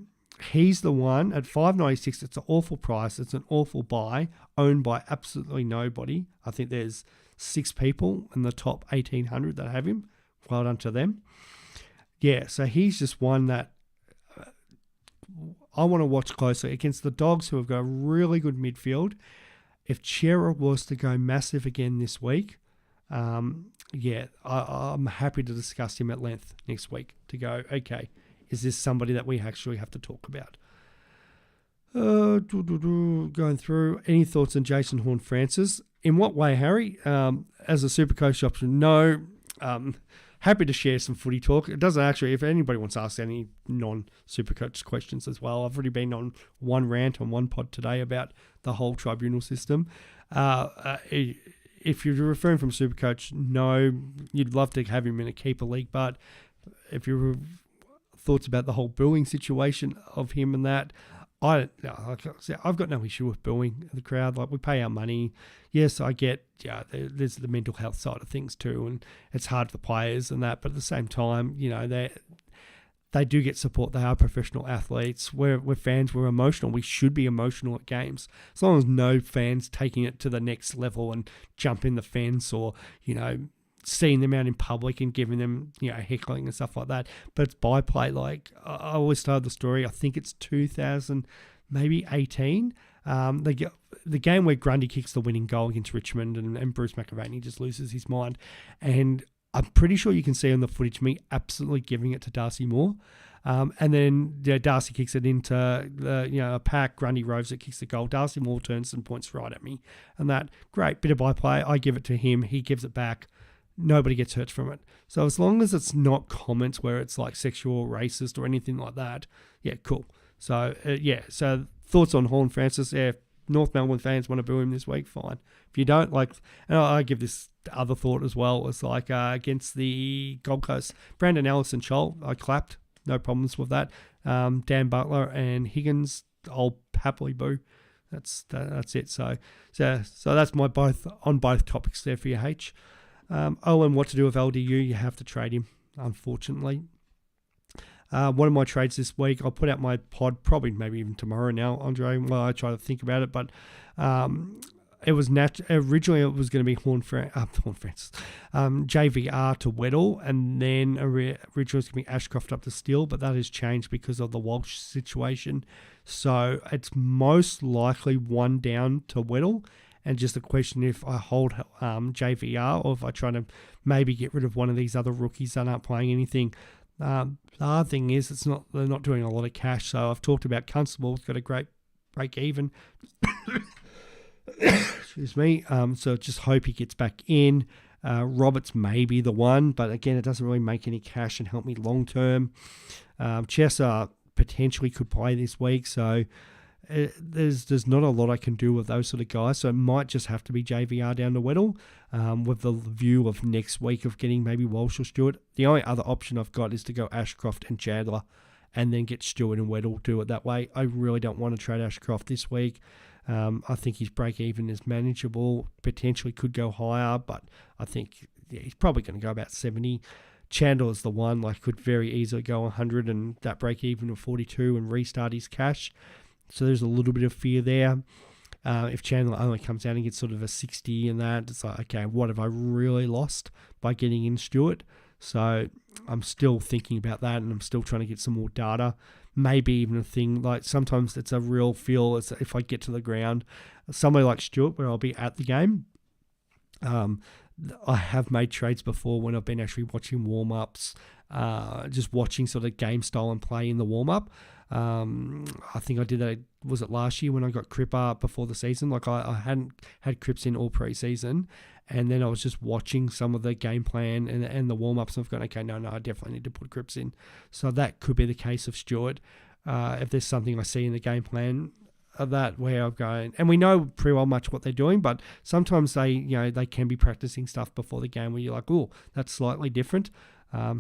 he's the one at $5.96. It's an awful price. It's an awful buy, owned by absolutely nobody. I think there's 6 people in the top 1,800 that have him. Well done to them. Yeah, so he's just one that I want to watch closely against the Dogs, who have got a really good midfield. If Chera was to go massive again this week, I'm happy to discuss him at length next week to go, okay, is this somebody that we actually have to talk about? Going through, any thoughts on Jason Horne-Francis? In what way, Harry? As a Supercoach option, no. Happy to share some footy talk. It doesn't actually, if anybody wants to ask any non-Supercoach questions as well, I've already been on one rant on one pod today about the whole tribunal system. If you're referring from Supercoach, no, you'd love to have him in a keeper league, but if you're thoughts about the whole booing situation of him and that, I've got no issue with booing the crowd. Like, we pay our money. Yes, I get, there's the mental health side of things too, and it's hard for players and that, but at the same time, they do get support. They are professional athletes. We're fans. We're emotional. We should be emotional at games. As long as no fans taking it to the next level and jumping the fence or, seeing them out in public and giving them, heckling and stuff like that. But it's byplay. Like, I always told the story, I think it's 2000, maybe 18. The game where Grundy kicks the winning goal against Richmond and Bruce McAvaney just loses his mind. And I'm pretty sure you can see on the footage me absolutely giving it to Darcy Moore. And then Darcy kicks it into a pack. Grundy roves it, kicks the goal. Darcy Moore turns and points right at me. And that, great bit of byplay. I give it to him. He gives it back. Nobody gets hurt from it. So as long as it's not comments where it's like sexual or racist or anything like that, yeah, cool. So, so thoughts on Horne-Francis? Yeah, if North Melbourne fans want to boo him this week, fine. If you don't, and I give this other thought as well, it's like against the Gold Coast, Brandon Ellison Scholl, I clapped, no problems with that. Dan Butler and Higgins, I'll happily boo. That's it. So that's my both on both topics there for your H. Owen, what to do with LDU? You have to trade him, unfortunately. One of my trades this week, I'll put out my pod probably maybe even tomorrow now, Andre, while I try to think about it. But it was originally it was going to be Horne-Francis, JVR to Weddle, and then originally it was going to be Ashcroft up to Steele, but that has changed because of the Walsh situation. So it's most likely one down to Weddle. And just a question if I hold JVR or if I try to maybe get rid of one of these other rookies that aren't playing anything. The hard thing is they're not doing a lot of cash. So I've talked about Constable. It's got a great break even. Excuse me. So just hope he gets back in. Roberts may be the one, but again, it doesn't really make any cash and help me long term. Chesser potentially could play this week, so there's not a lot I can do with those sort of guys, so it might just have to be JVR down to Weddle, with the view of next week of getting maybe Walsh or Stewart. The only other option I've got is to go Ashcroft and Chandler and then get Stewart and Weddle, do it that way. I really don't want to trade Ashcroft this week. I think his break even is manageable, potentially could go higher, but I think he's probably going to go about 70. Chandler's the one, could very easily go 100 and that break even of 42 and restart his cash. So there's a little bit of fear there. If Chandler only comes out and gets sort of a 60 and that, it's like, okay, what have I really lost by getting in Stewart? So I'm still thinking about that, and I'm still trying to get some more data. maybe even a thing. Like sometimes it's a real feel as if I get to the ground. Somewhere like Stuart, where I'll be at the game. I have made trades before when I've been actually watching warm-ups, just watching sort of game style and play in the warm-up. I think I did that, was it last year when I got Cripper before the season? Like I hadn't had Cripps in all pre-season, and then I was just watching some of the game plan and the warm-ups, and I've gone, okay, no, I definitely need to put Cripps in. So that could be the case of Stuart. If there's something I see in the game plan of that where I'm going, and we know pretty well much what they're doing, but sometimes they can be practicing stuff before the game where you're like, oh, that's slightly different.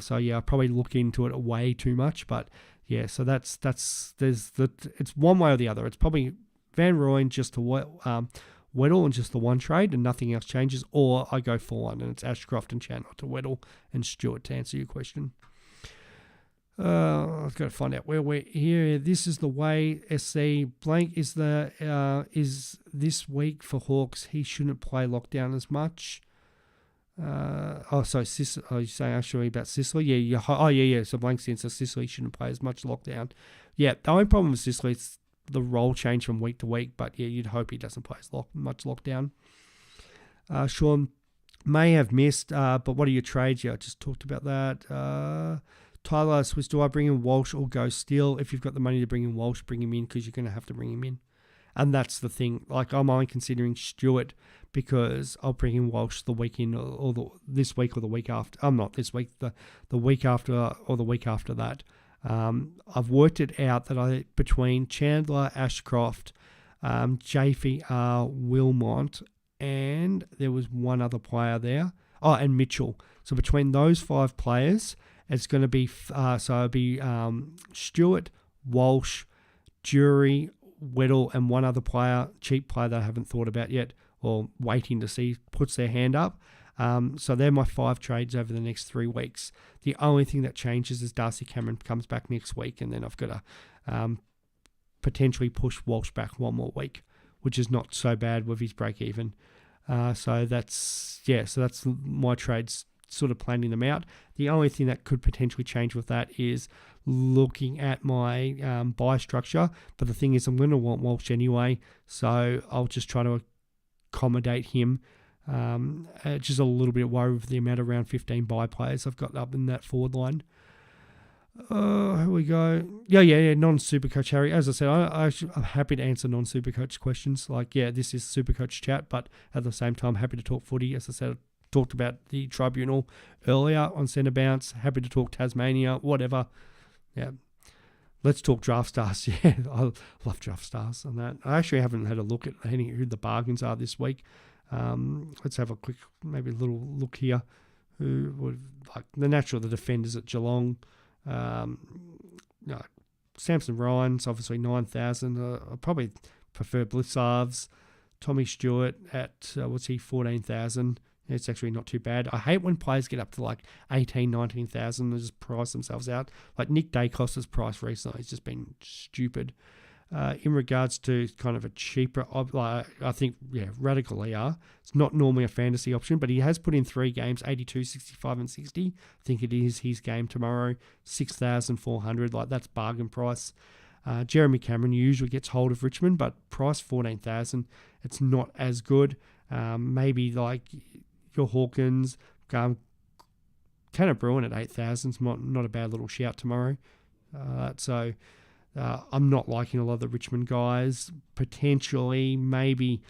So yeah, I probably look into it way too much, but yeah, so it's one way or the other. It's probably Van Rooyen just to Weddle and just the one trade and nothing else changes, or I go full on and it's Ashcroft and Chandler to Weddle and Stewart to answer your question. I've got to find out where we're here. This is the way SC blank is this week for Hawks. He shouldn't play lockdown as much. You're saying actually about Sicily? Yeah. Yeah. So blank sense, so Sicily shouldn't play as much lockdown. Yeah, the only problem with Sicily is the role change from week to week, but yeah, you'd hope he doesn't play as much lockdown. Sean may have missed, but what are your trades? Yeah, I just talked about that. Tyler Swiz, do I bring in Walsh or go Steele? If you've got the money to bring in Walsh, bring him in because you're going to have to bring him in. And that's the thing. Like, I'm only considering Stewart because I'll bring in Walsh the weekend this week or the week after. I'm not this week, the week after or the week after that. I've worked it out that between Chandler, Ashcroft, JFR, Wilmot, and there was one other player there. Oh, and Mitchell. So between those 5 players, it's going to be Stewart, Walsh, Jury, Weddle, and one other player, cheap player that I haven't thought about yet or waiting to see puts their hand up. So they're my 5 trades over the next 3 weeks. The only thing that changes is Darcy Cameron comes back next week, and then I've got to potentially push Walsh back one more week, which is not so bad with his break even. So that's my trades, sort of planning them out. The only thing that could potentially change with that is looking at my buy structure. But the thing is, I'm going to want Walsh anyway, so I'll just try to accommodate him. Just a little bit worried with the amount of round 15 buy players I've got up in that forward line. Here we go. Yeah. Non-Supercoach Harry. As I said, I'm happy to answer non-Supercoach questions. Like, yeah, this is Supercoach chat, but at the same time, happy to talk footy. As I said, I talked about the tribunal earlier on centre bounce. Happy to talk Tasmania, whatever. Yeah. Let's talk draft stars. Yeah, I love draft stars on that. I actually haven't had a look at who the bargains are this week. Let's have a quick, maybe a little look here. Who would like the defenders at Geelong? Samson Ryan's obviously 9,000. I probably prefer Blissarves. Tommy Stewart at 14,000. It's actually not too bad. I hate when players get up to like 18, 19,000 and just price themselves out. Like Nick Dacos's price recently has just been stupid. In regards to kind of a cheaper, I think, Radical ER. It's not normally a fantasy option, but he has put in 3 games, 82, 65 and 60. I think it is his game tomorrow, 6,400. Like, that's bargain price. Jeremy Cameron usually gets hold of Richmond, but price 14,000. It's not as good. Maybe like your Hawkins, Tanner Bruin at 8,000 is not a bad little shout tomorrow. I'm not liking a lot of the Richmond guys. Potentially, maybe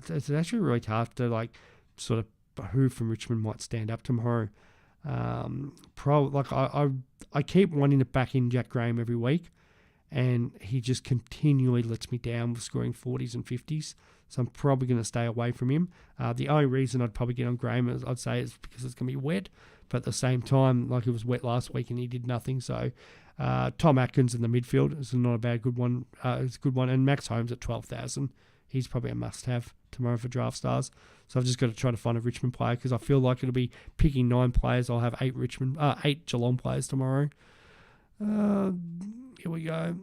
it's actually really tough to like sort of who from Richmond might stand up tomorrow. I keep wanting to back in Jack Graham every week, and he just continually lets me down with scoring 40s and 50s. So I'm probably going to stay away from him. The only reason I'd probably get on Graham is because it's going to be wet. But at the same time, like, it was wet last week and he did nothing. So Tom Atkins in the midfield is not a bad good one. It's a good one. And Max Holmes at 12,000. He's probably a must-have tomorrow for draft stars. So I've just got to try to find a Richmond player because I feel like it'll be picking 9 players. I'll have 8 Geelong players tomorrow. Here we go.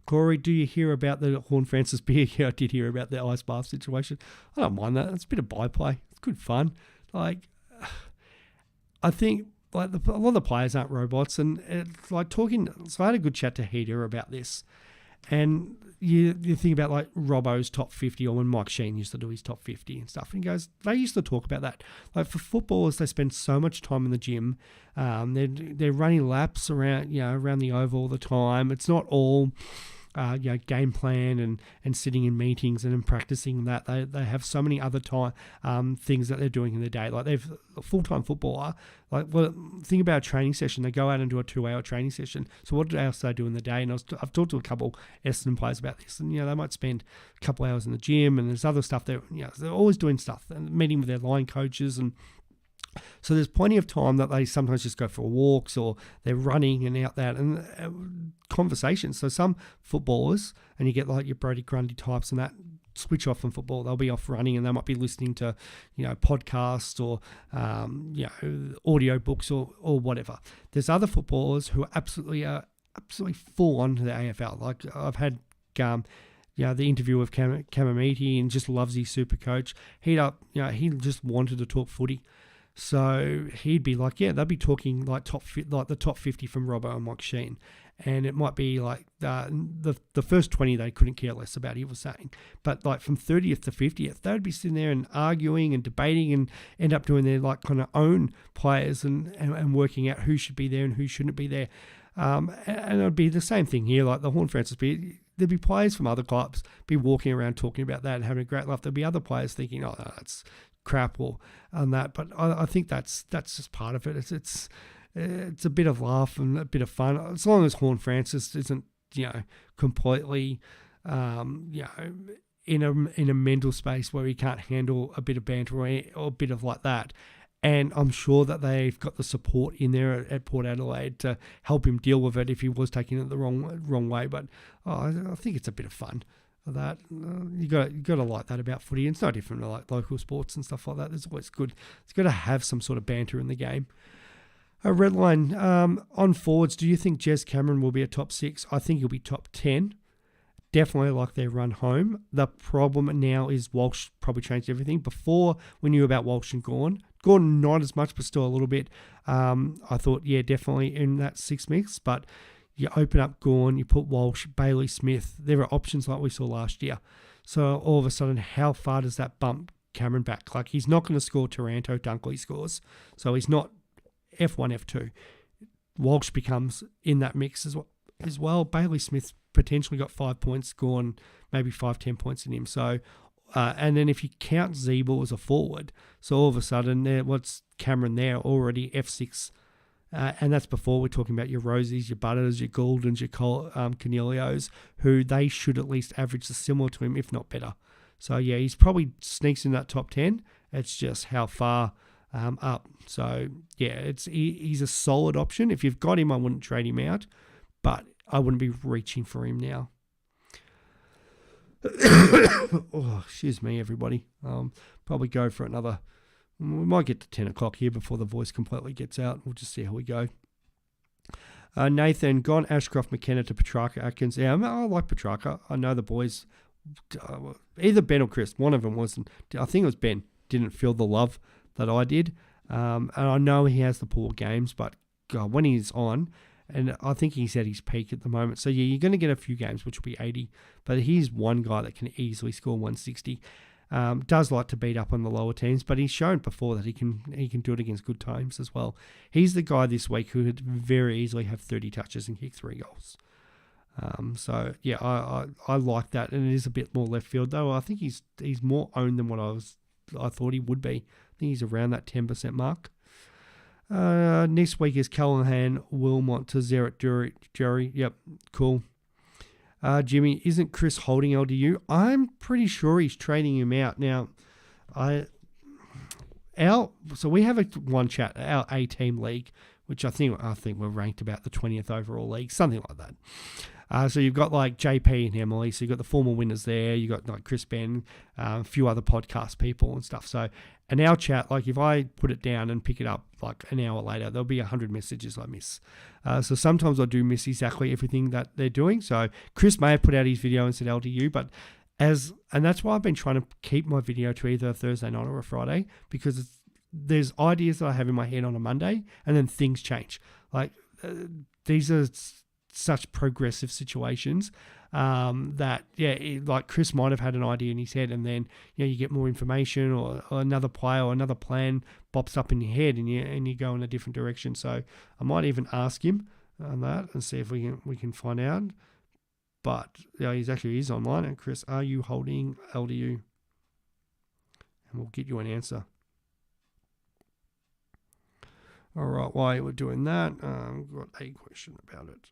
Corey, do you hear about the Horn Francis beer? Yeah, I did hear about the ice bath situation. I don't mind that. It's a bit of buy play. It's good fun. Like, I think like a lot of the players aren't robots, and it's like talking. So I had a good chat to Heater about this, and you think about like Robbo's top 50, or when Mike Sheen used to do his top 50 and stuff, and he goes, they used to talk about that. Like for footballers, they spend so much time in the gym. They're running laps around the oval all the time. It's not all game plan and sitting in meetings and practicing that. They have so many other things that they're doing in the day. Like they've a full-time footballer. Like, well, think about a training session. They go out and do a 2-hour training session. So what else do they do in the day? And I've talked to a couple Essendon players about this, and they might spend a couple hours in the gym, and there's other stuff they're always doing stuff and meeting with their line coaches, and so there's plenty of time that they sometimes just go for walks, or they're running and out that, and conversations. So some footballers, and you get like your Brody Grundy types and that, switch off from football. They'll be off running, and they might be listening to podcasts or audio books or whatever. There's other footballers who are absolutely full on to the AFL. Like I've had the interview with Kamamiti, and just loves his super coach. He just wanted to talk footy. So he'd be like, they'll be talking like the top 50 from Robbo and Mike Sheen. And it might be like the first 20 they couldn't care less about, he was saying. But like from 30th to 50th, they'd be sitting there and arguing and debating, and end up doing their like kind of own players and working out who should be there and who shouldn't be there. And it would be the same thing here. Like the Horn Francis, there'd be players from other clubs be walking around talking about that and having a great laugh. There'd be other players thinking, oh, that's crap or on that. But I think that's just part of it. It's a bit of laugh and a bit of fun, as long as Horn Francis isn't completely in a mental space where he can't handle a bit of banter or a bit of like that. And I'm sure that they've got the support in there at Port Adelaide to help him deal with it if he was taking it the wrong way. But I think it's a bit of fun. That you got to like that about footy. It's no different to like local sports and stuff like that. It's always good. It's got to have some sort of banter in the game. Redline, on forwards, do you think Jez Cameron will be a top 6? I think he'll be top 10. Definitely like their run home. The problem now is Walsh probably changed everything. Before, we knew about Walsh and Gawn. Gawn not as much, but still a little bit. I thought, definitely in that 6 mix. But you open up Gawn, you put Walsh, Bailey, Smith. There are options like we saw last year. So all of a sudden, how far does that bump Cameron back? Like, he's not going to score Taranto, Dunkley scores. So he's not F1, F2. Walsh becomes in that mix as well. Bailey Smith potentially got 5 points, Gawn maybe 5-10 points in him. So, and then if you count Zeeble as a forward, so all of a sudden, what's Cameron there already F6, and that's before we're talking about your Rosies, your Butters, your Gouldens, your Cornelios, who they should at least average similar to him, if not better. So he's probably sneaks in that top 10. It's just how far up. So he's a solid option. If you've got him, I wouldn't trade him out, but I wouldn't be reaching for him now. Oh, excuse me, everybody. Probably go for another. We might get to 10 o'clock here before the voice completely gets out. We'll just see how we go. Nathan, gone Ashcroft, McKenna to Petrarca, Atkins. Yeah, I like Petrarca. I know the boys, either Ben or Chris, one of them wasn't. I think it was Ben, didn't feel the love that I did. And I know he has the poor games, but God, when he's on, and I think he's at his peak at the moment. So you're going to get a few games, which will be 80, but he's one guy that can easily score 160. Does like to beat up on the lower teams, but he's shown before that he can do it against good teams as well. He's the guy this week who could very easily have 30 touches and kick 3 goals. I like that, and it is a bit more left field though. I think he's more owned than what I thought he would be. I think he's around that 10% mark. Next week is Callahan, Wilmot to Zerrett Jury. Yep, cool. Jimmy, isn't Chris holding LDU? I'm pretty sure he's trading him out. Now, so we have one chat, our A-team league, which I think we're ranked about the 20th overall league, something like that. So you've got like JP and Emily, so you've got the former winners there, you've got like Chris Ben, a few other podcast people and stuff. So in our chat, like if I put it down and pick it up like an hour later, there'll be 100 messages I miss. So sometimes I do miss exactly everything that they're doing. So Chris may have put out his video and said LDU, but and that's why I've been trying to keep my video to either a Thursday night or a Friday, because there's ideas that I have in my head on a Monday, and then things change. Like these are such progressive situations that like Chris might have had an idea in his head, and then you get more information or another player or another plan pops up in your head, and you go in a different direction. So I might even ask him on that and see if we can find out. But he's online. And Chris, are you holding LDU? And we'll get you an answer. All right, while we're doing that, we've got a question about it.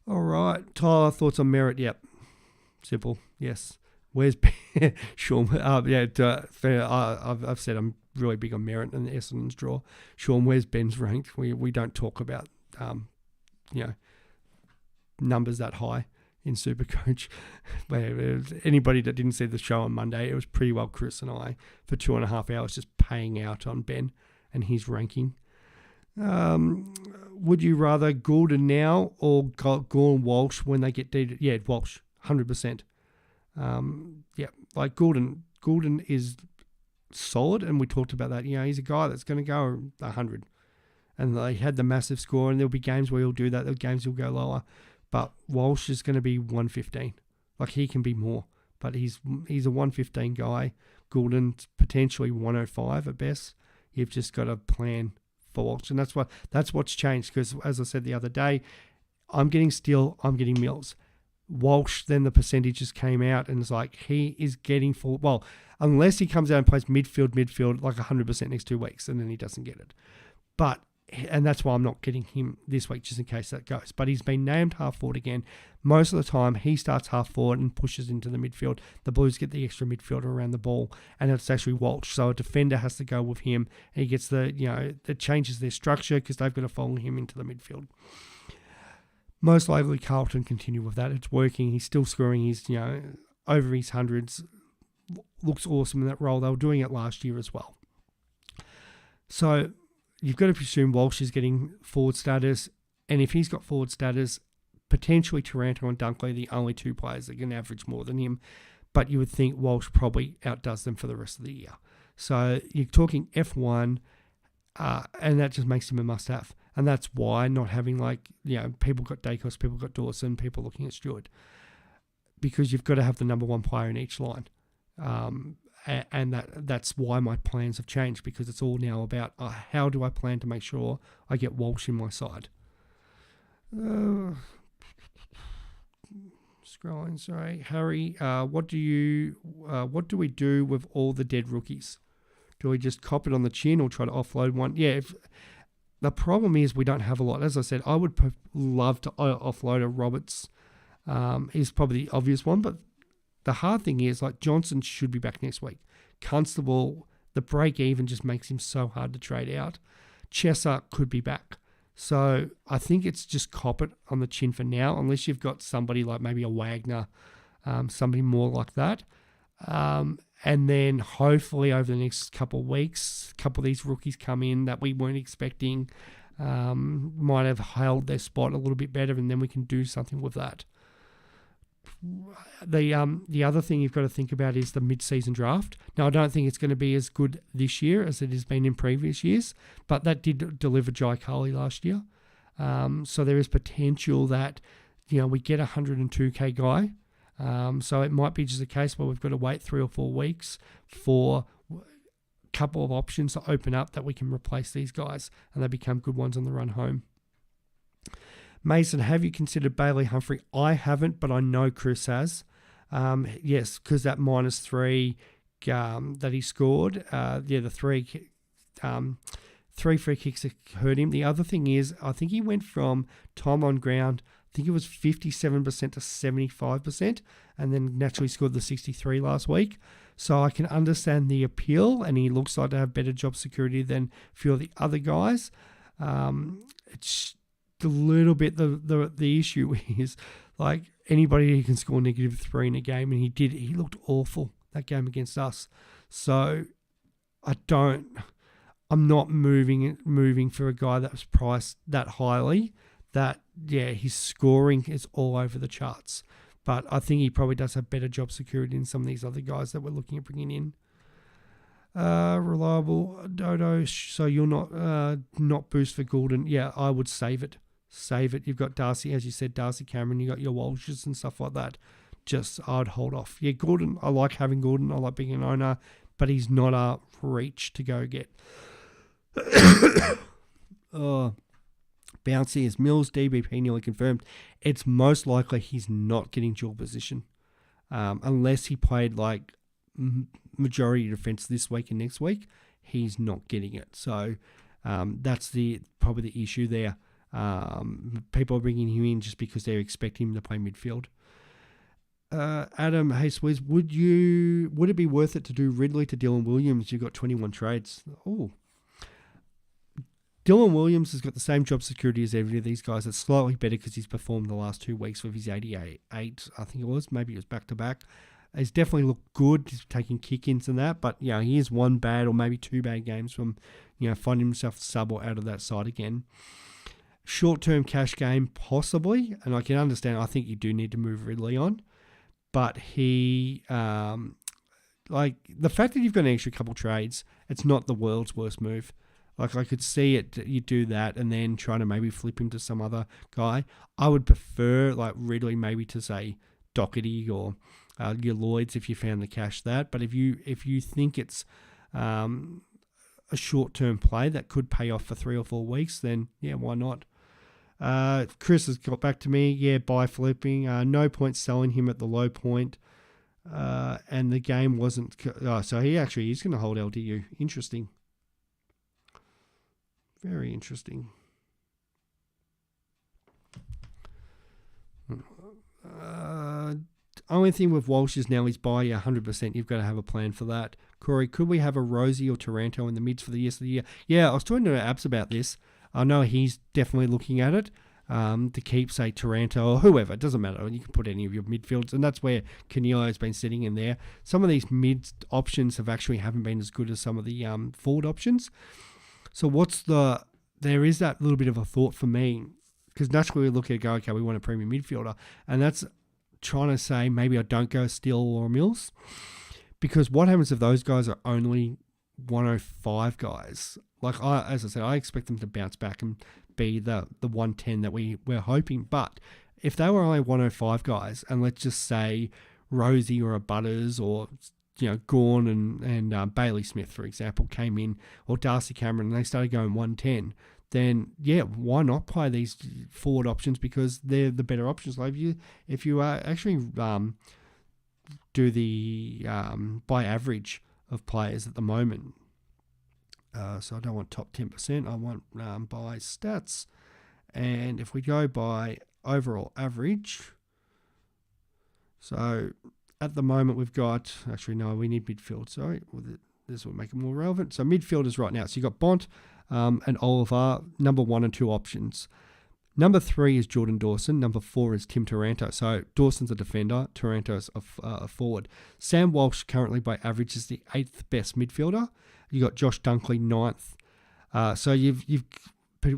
All right, Tyler, thoughts on Merritt? Yep, simple. Yes. Where's Sean? Fair. I've said I'm really big on Merritt and Essendon's draw. Sean, where's Ben's ranked? We don't talk about numbers that high in Supercoach. Anybody that didn't see the show on Monday, it was pretty well Chris and I for 2.5 hours just paying out on Ben and his ranking. Would you rather Goulden now or Gordon Walsh when they get deeded? Yeah, Walsh, 100%. Like Goulden is solid, and we talked about that. He's a guy that's going to go 100, and they had the massive score, and there'll be games where he'll do that. There'll games he'll go lower, but Walsh is going to be 115. Like he can be more, but he's a 115 guy. Goulden's potentially 105 at best. You've just got to plan for Walsh, and that's what's changed. Because as I said the other day, I'm getting Steele, I'm getting Mills. Walsh, then the percentages came out, and it's like he is getting full. Well, unless he comes out and plays midfield like 100% next 2 weeks, and then he doesn't get it. And that's why I'm not getting him this week, just in case that goes. But he's been named half forward again. Most of the time, he starts half forward and pushes into the midfield. The Blues get the extra midfielder around the ball, and it's actually Walsh. So a defender has to go with him, and he gets it changes their structure because they've got to follow him into the midfield. Most likely, Carlton continue with that. It's working. He's still scoring. He's over his hundreds. Looks awesome in that role. They were doing it last year as well. So you've got to presume Walsh is getting forward status, and if he's got forward status, potentially Taranto and Dunkley are the only 2 players that can average more than him. But you would think Walsh probably outdoes them for the rest of the year. So you're talking F1, and that just makes him a must-have. And that's why not having people got Dacos, people got Dawson, people looking at Stewart. Because you've got to have the number 1 player in each line. And that's why my plans have changed, because it's all now about how do I plan to make sure I get Walsh in my side. Scrolling, sorry. Harry, what do we do with all the dead rookies? Do we just cop it on the chin or try to offload one? Yeah, the problem is we don't have a lot. As I said, I would love to offload a Roberts. Is probably the obvious one, but the hard thing is Johnson should be back next week. Constable, the break even just makes him so hard to trade out. Chesser could be back. So I think it's just cop it on the chin for now, unless you've got somebody like maybe a Wagner, somebody more like that. And then hopefully over the next couple of weeks, a couple of these rookies come in that we weren't expecting, might have held their spot a little bit better, and then we can do something with that. The other thing you've got to think about is the mid-season draft. Now, I don't think it's going to be as good this year as it has been in previous years, but that did deliver Jai Carley last year. So there is potential that we get a 102k guy. So it might be just a case where we've got to wait 3 or 4 weeks for a couple of options to open up that we can replace these guys and they become good ones on the run home. Mason, have you considered Bailey Humphrey? I haven't, but I know Chris has. Yes, because that -3 that he scored, the 3 free kicks that hurt him. The other thing is, I think he went from time on ground, I think it was 57% to 75%, and then naturally scored the 63 last week. So I can understand the appeal, and he looks like to have better job security than a few of the other guys. It's a little bit the issue is anybody who can score -3 in a game, and he looked awful that game against us. So I'm not moving for a guy that was priced that highly. That his scoring is all over the charts. But I think he probably does have better job security than some of these other guys that we're looking at bringing in. Reliable Dodo. So you're not boost for Gordon. Yeah, I would save it. Save it. You've got Darcy, as you said, Darcy Cameron. You got your Walshes and stuff like that. I'd hold off. Yeah, Gordon. I like having Gordon. I like being an owner, but he's not a reach to go get. Bouncy is Mills, DBP nearly confirmed. It's most likely he's not getting dual position unless he played like majority defence this week and next week. He's not getting it. So that's probably the issue there. People are bringing him in just because they expect him to play midfield. Adam, hey Swiz, would it be worth it to do Ridley to Dylan Williams? You've got 21 trades. Oh. Dylan Williams has got the same job security as every of these guys. It's slightly better because he's performed the last 2 weeks with his 88, I think it was. Maybe it was back-to-back. He's definitely looked good. He's taking kick-ins and that. But, he is 1 bad or maybe 2 bad games from, finding himself sub or out of that side again. Short-term cash game, possibly. And I can understand. I think you do need to move Ridley on. But he, the fact that you've got an extra couple trades, it's not the world's worst move. Like, I could see it, you do that and then trying to maybe flip him to some other guy. I would prefer, Ridley maybe to, say, Doherty or your Lloyds if you found the cash that. But if you think it's a short-term play that could pay off for 3 or 4 weeks, then, yeah, why not? Chris has got back to me. Yeah, buy flipping. No point selling him at the low point. And the game wasn't... so he's going to hold LDU. Interesting. Very interesting. Only thing with Walsh is now he's buy 100%. You've got to have a plan for that. Corey, could we have a Rosie or Taranto in the mids for the rest of the year? Yeah, I was talking to Abs about this. I know he's definitely looking at it to keep, say, Taranto or whoever. It doesn't matter. You can put any of your midfields, and that's where Canelo has been sitting in there. Some of these mid options haven't been as good as some of the forward options. So there is that little bit of a thought for me, because naturally we look at it and go, okay, we want a premium midfielder, and that's trying to say maybe I don't go Steele or Mills, because what happens if those guys are only 105 guys? As I said, I expect them to bounce back and be the 110 that we're hoping, but if they were only 105 guys, and let's just say Rosie or a Butters or Gawn and Bailey Smith, for example, came in, or Darcy Cameron, and they started going 110, then, yeah, why not play these forward options, because they're the better options. Like if you actually do the by average of players at the moment, so I don't want top 10%, I want by stats, and if we go by overall average, so... At the moment, we've got... Actually, no, we need midfield. Sorry. This will make it more relevant. So, midfielders right now. So, you've got Bont and Oliver, number 1 and 2 options. Number 3 is Jordan Dawson. Number 4 is Tim Taranto. So, Dawson's a defender. Taranto's a forward. Sam Walsh, currently by average, is the 8th best midfielder. You've got Josh Dunkley, 9th. So,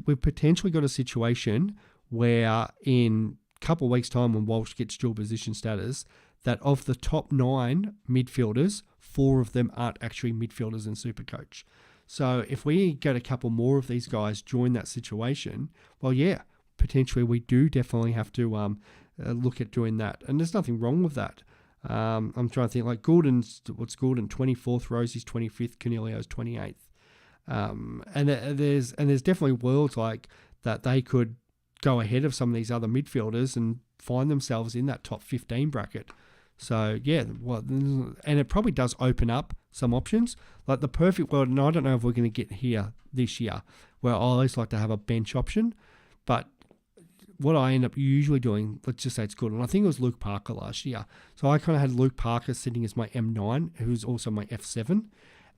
we've potentially got a situation where in a couple of weeks' time when Walsh gets dual position status, that of the top 9 midfielders, 4 of them aren't actually midfielders in Supercoach. So if we get a couple more of these guys join that situation, well, yeah, potentially we do definitely have to look at doing that. And there's nothing wrong with that. I'm trying to think, like Gordon, 24th, Rosie's 25th, Canelio's 28th. And there's definitely worlds like that they could go ahead of some of these other midfielders and find themselves in that top 15 bracket. So, yeah, and it probably does open up some options. Like the perfect world, and I don't know if we're going to get here this year, where I always like to have a bench option. But what I end up usually doing, let's just say it's good, and I think it was Luke Parker last year. So I kind of had Luke Parker sitting as my M9, who's also my F7.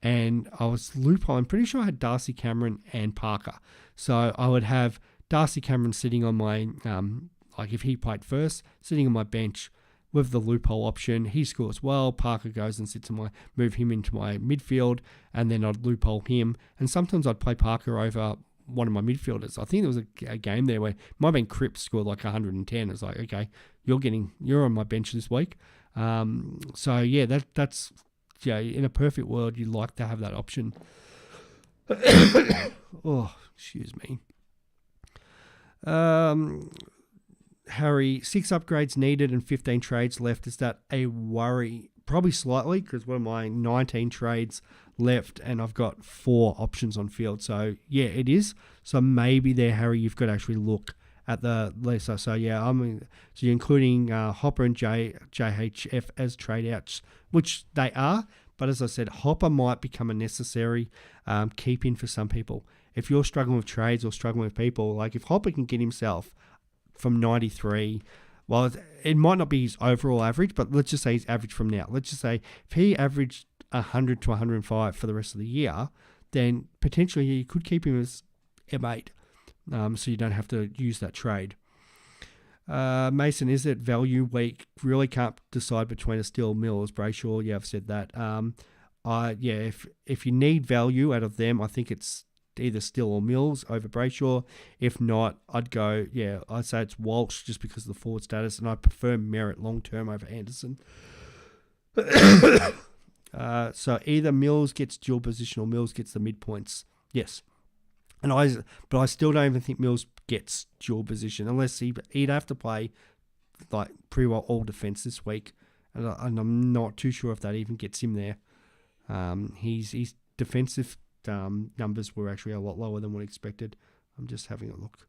And I'm pretty sure I had Darcy Cameron and Parker. So I would have Darcy Cameron sitting on my, if he played first, sitting on my bench, with the loophole option. He scores well. Parker goes and move him into my midfield, and then I'd loophole him. And sometimes I'd play Parker over one of my midfielders. I think there was a game there where it might have been Cripps scored like 110. It's like, okay, you're on my bench this week. So yeah, that's in a perfect world, you'd like to have that option. Oh, excuse me. Harry, 6 upgrades needed and 15 trades left. Is that a worry? Probably slightly, because one of my 19 trades left and I've got 4 options on field. So yeah, it is. So maybe there, Harry, you've got to actually look at the list. So yeah, so you're including Hopper and JHF as trade outs, which they are. But as I said, Hopper might become a necessary keep in for some people. If you're struggling with trades or struggling with people, like if Hopper can get himself from 93, well, it might not be his overall average, but let's just say his average from now. Let's just say if he averaged 100 to 105 for the rest of the year, then potentially you could keep him as M8, so you don't have to use that trade. Mason, is it value week? Really can't decide between a Steele, Mills, Brayshaw. Yeah, I've said that. If you need value out of them, I think it's either Steele or Mills over Brayshaw. If not, I'd say it's Walsh just because of the forward status, and I prefer Merritt long term over Anderson. So either Mills gets dual position or Mills gets the midpoints. Yes. But I still don't even think Mills gets dual position unless he'd have to play like pretty well all defence this week, and I'm not too sure if that even gets him there. His defensive numbers were actually a lot lower than what expected. I'm just having a look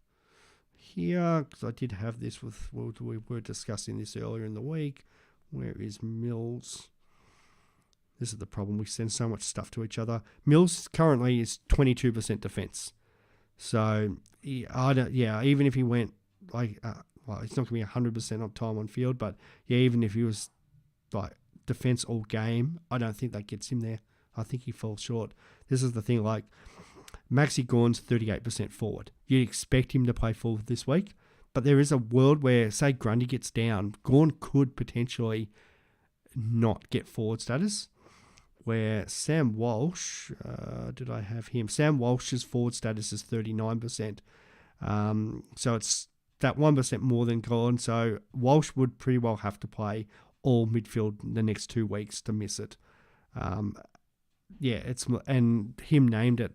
here because I did have this we were discussing this earlier in the week. Where is Mills? This is the problem. We send so much stuff to each other. Mills currently is 22% defense. So even if he went like, it's not going to be 100% on time on field, but yeah, even if he was like defense all game, I don't think that gets him there. I think he falls short. This is the thing, like Maxi Gawn's 38% forward. You'd expect him to play forward this week, but there is a world where, say, Grundy gets down, Gawn could potentially not get forward status. Where Sam Walsh, did I have him? Sam Walsh's forward status is 39%. So it's that 1% more than Gawn. So Walsh would pretty well have to play all midfield the next 2 weeks to miss it. And him named it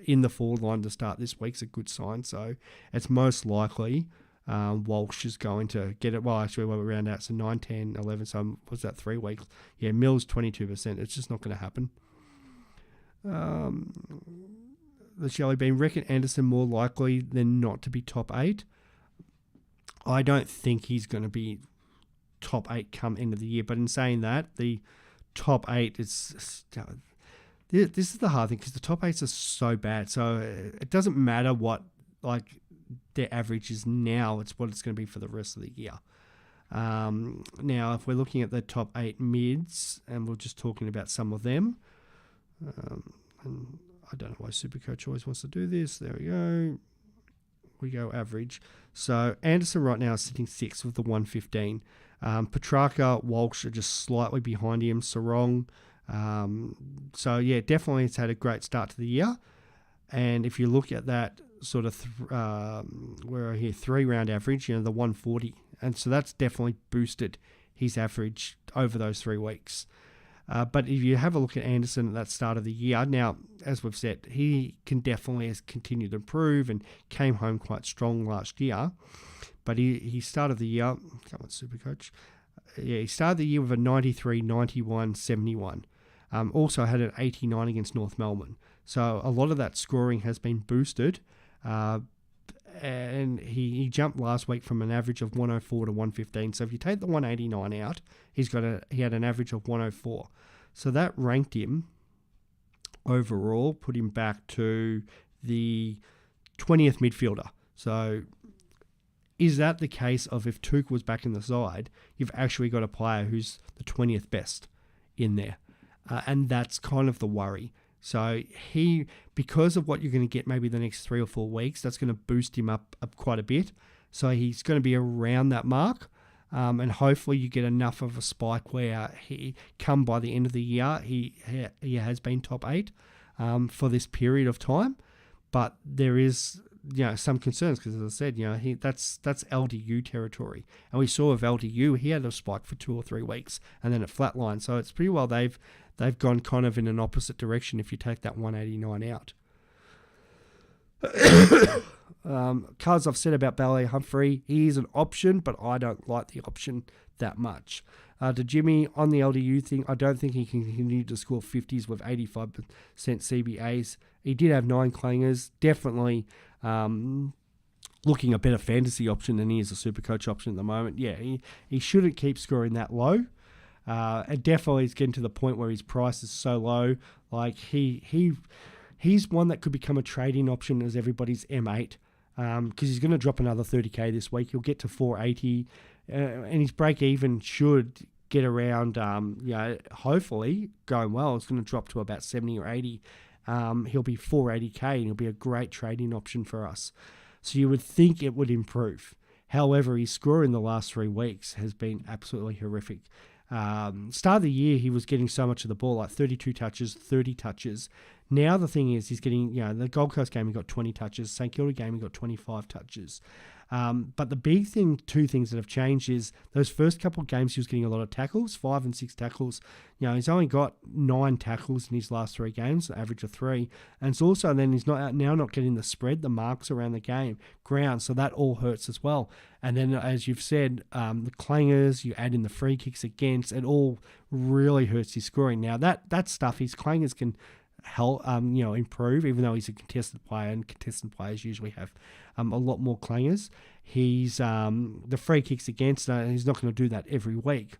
in the forward line to start this week's a good sign. So it's most likely Walsh is going to get it. Well, actually, we're around out. So 9, 10, 11. So was that 3 weeks? Yeah, Mills 22%. It's just not going to happen. The Shelley Bean, reckon Anderson more likely than not to be top 8. I don't think he's going to be top 8 come end of the year. But in saying that, the top 8 is... This is the hard thing because the top 8s are so bad. So it doesn't matter what their average is now. It's what it's going to be for the rest of the year. Now, if we're looking at the top 8 mids, and we're just talking about some of them, and I don't know why Supercoach always wants to do this. There we go. We go average. So Anderson right now is sitting 6th with the 115. Petrarca, Walsh are just slightly behind him. Sarong. So yeah, definitely it's had a great start to the year. And if you look at that sort of, 3-round average, the 140. And so that's definitely boosted his average over those 3 weeks. But if you have a look at Anderson at that start of the year, now, as we've said, he can definitely has continued to improve and came home quite strong last year. But he started the year, come on, Supercoach. Yeah, he started the year with a 93, 91, 71. Also had an 89 against North Melbourne. So a lot of that scoring has been boosted. And he jumped last week from an average of 104 to 115. So if you take the 189 out, he had an average of 104. So that ranked him overall, put him back to the 20th midfielder. So is that the case of if Tuchel was back in the side, you've actually got a player who's the 20th best in there? And that's kind of the worry. So because of what you're going to get maybe the next 3 or 4 weeks, that's going to boost him up quite a bit. So he's going to be around that mark. And hopefully you get enough of a spike where he come by the end of the year, he has been top 8 for this period of time. but there is some concerns because, as I said, that's LDU territory, and we saw with LDU he had a spike for 2 or 3 weeks and then it flatlined. So it's pretty well they've gone kind of in an opposite direction if you take that 189 out. Cars I've said about Ballet Humphrey, he is an option, but I don't like the option that much. To Jimmy, on the LDU thing, I don't think he can continue to score 50s with 85% CBAs. He did have 9 clangers, definitely looking a better fantasy option than he is a Supercoach option at the moment. Yeah, he shouldn't keep scoring that low. And definitely it's getting to the point where his price is so low. Like he's one that could become a trading option as everybody's M8 because he's going to drop another 30k this week. He'll get to 480 and his break even should get around, hopefully going well, it's going to drop to about 70 or 80. He'll be 480k and he'll be a great trading option for us. So you would think it would improve. However, his score in the last 3 weeks has been absolutely horrific. Start of the year, he was getting so much of the ball, like 32 touches, 30 touches. Now the thing is, he's getting, the Gold Coast game, he got 20 touches. St Kilda game, he got 25 touches. But the big thing, 2 things that have changed is those first couple of games, he was getting a lot of tackles, 5 and 6 tackles. He's only got 9 tackles in his last 3 games, average of 3. And it's also then he's not getting the spread, the marks around the ground. So that all hurts as well. And then, as you've said, the clangers, you add in the free kicks against, it all really hurts his scoring. Now that stuff, his clangers can help, improve, even though he's a contested player, and contested players usually have a lot more clangers. He's the free kicks against, he's not going to do that every week.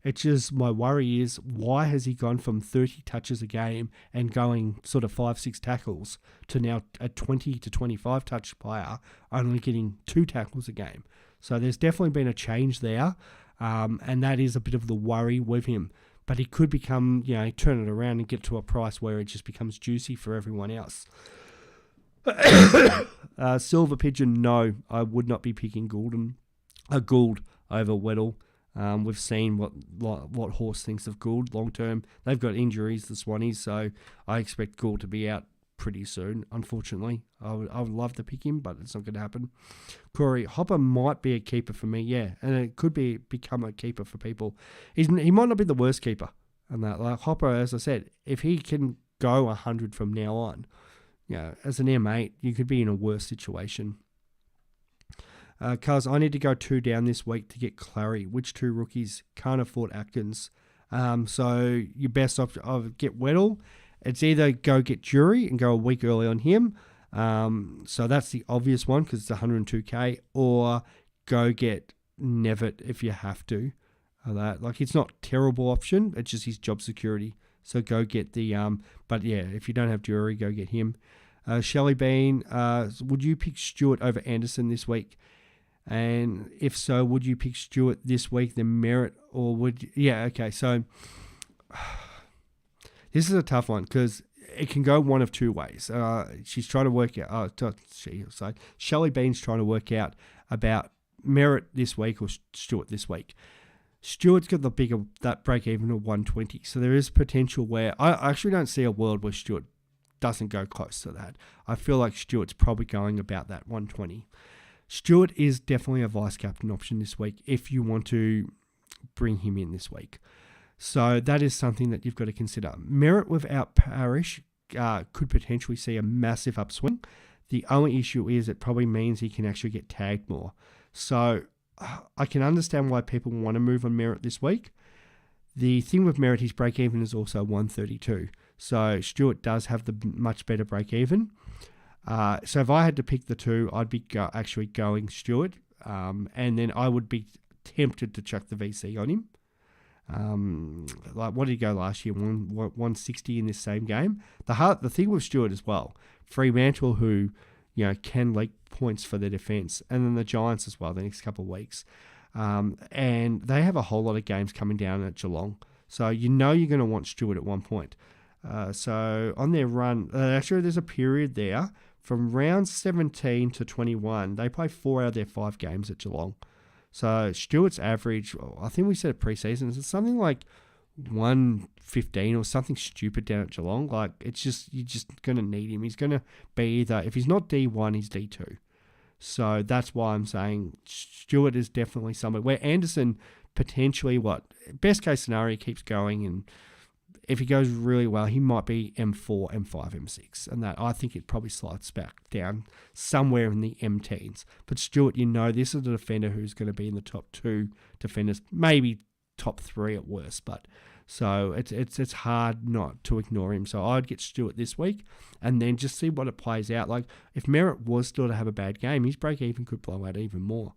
It's just, my worry is, why has he gone from 30 touches a game and going sort of 5-6 tackles to now a 20 to 25 touch player only getting 2 tackles a game? So there's definitely been a change there, and that is a bit of the worry with him. But he could become, turn it around and get to a price where it just becomes juicy for everyone else. Silver Pigeon, no, I would not be picking Gould over Weddle. We've seen what Horse thinks of Gould long term. They've got injuries, the Swannies, so I expect Gould to be out pretty soon, unfortunately. I would love to pick him, but it's not going to happen. Corey, Hopper might be a keeper for me, yeah, and it could become a keeper for people. He might not be the worst keeper, and that, like Hopper, as I said, if he can go 100 from now on, as an M8, you could be in a worse situation. Cuz, I need to go 2 down this week to get Clary. Which 2 rookies? Can't afford Atkins. So your best option, I would get Weddle. It's either go get Jury and go a week early on him. So that's the obvious one because it's 102k. Or go get Nevitt if you have to. It's not a terrible option. It's just his job security. So go get the... but yeah, if you don't have Jury, go get him. Shelley Bean, would you pick Stewart over Anderson this week? And if so, would you pick Stewart this week, then Merritt, or would you... Yeah, okay, so... This is a tough one because it can go one of 2 ways. She's trying to work out... Shelley Bean's trying to work out about Merritt this week or Stewart this week. Stewart's got that break even of 120. So there is potential where... I actually don't see a world where Stewart doesn't go close to that. I feel like Stewart's probably going about that 120. Stewart is definitely a vice-captain option this week if you want to bring him in this week. So that is something that you've got to consider. Merritt without Parrish could potentially see a massive upswing. The only issue is it probably means he can actually get tagged more. So I can understand why people want to move on Merritt this week. The thing with Merritt, his break-even is also 132. So Stewart does have the much better break-even. So if I had to pick the 2, I'd be actually going Stewart. And then I would be tempted to chuck the VC on him. What did he go last year? 160 in this same game. The thing with Stewart as well, Fremantle, who can leak points for their defence, and then the Giants as well the next couple of weeks. And they have a whole lot of games coming down at Geelong. So you're going to want Stewart at one point. So on their run, actually there's a period there from round 17 to 21. They play 4 out of their 5 games at Geelong. So Stewart's average, I think we said pre-season, is something like 115 or something stupid down at Geelong. Like, it's just, you're just going to need him. He's going to be either, if he's not D1, he's D2. So that's why I'm saying Stewart is definitely somewhere where Anderson potentially, best case scenario, keeps going, and if he goes really well, he might be M4, M5, M6, and that I think it probably slides back down somewhere in the M teens. But Stewart, this is a defender who's going to be in the top 2 defenders, maybe top 3 at worst, but so it's hard not to ignore him. So I'd get Stewart this week and then just see what it plays out. Like, if Merritt was still to have a bad game, his break even could blow out even more.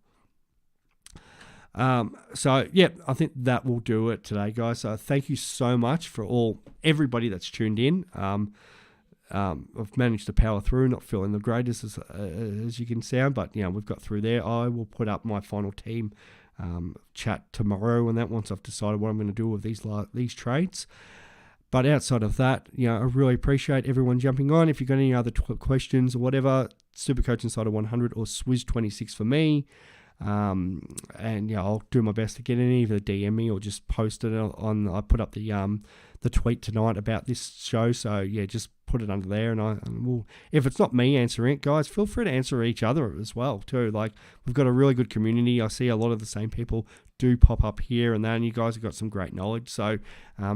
So yeah, I think that will do it today, guys. So thank you so much for everybody that's tuned in. I've managed to power through, not feeling the greatest as you can sound, but we've got through there. I will put up my final team chat tomorrow and that, once I've decided what I'm going to do with these trades. But outside of that, I really appreciate everyone jumping on. If you've got any other questions or whatever, Supercoach Insider 100 or Swiz 26 for me. And I'll do my best to get any, either DM me or just post it on. I put up the tweet tonight about this show, so yeah, just put it under there, and we'll, if it's not me answering it, guys, feel free to answer each other as well too. Like, we've got a really good community. I see a lot of the same people do pop up here and there, and you guys have got some great knowledge, so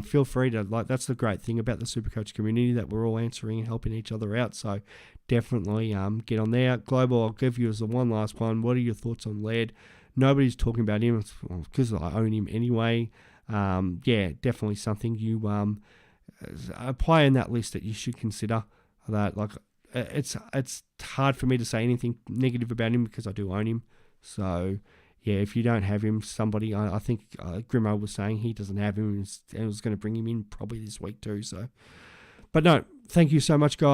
feel free to, that's the great thing about the Supercoach community, that we're all answering and helping each other out. So definitely get on there. Global, I'll give you as the one last one. What are your thoughts on Laird? Nobody's talking about him because I own him anyway. Yeah, definitely something you a player in that list that you should consider. That, like, it's hard for me to say anything negative about him because I do own him. So yeah, if you don't have him, somebody, I think Grimo was saying he doesn't have him and was going to bring him in probably this week too. So, but no, thank you so much, guys.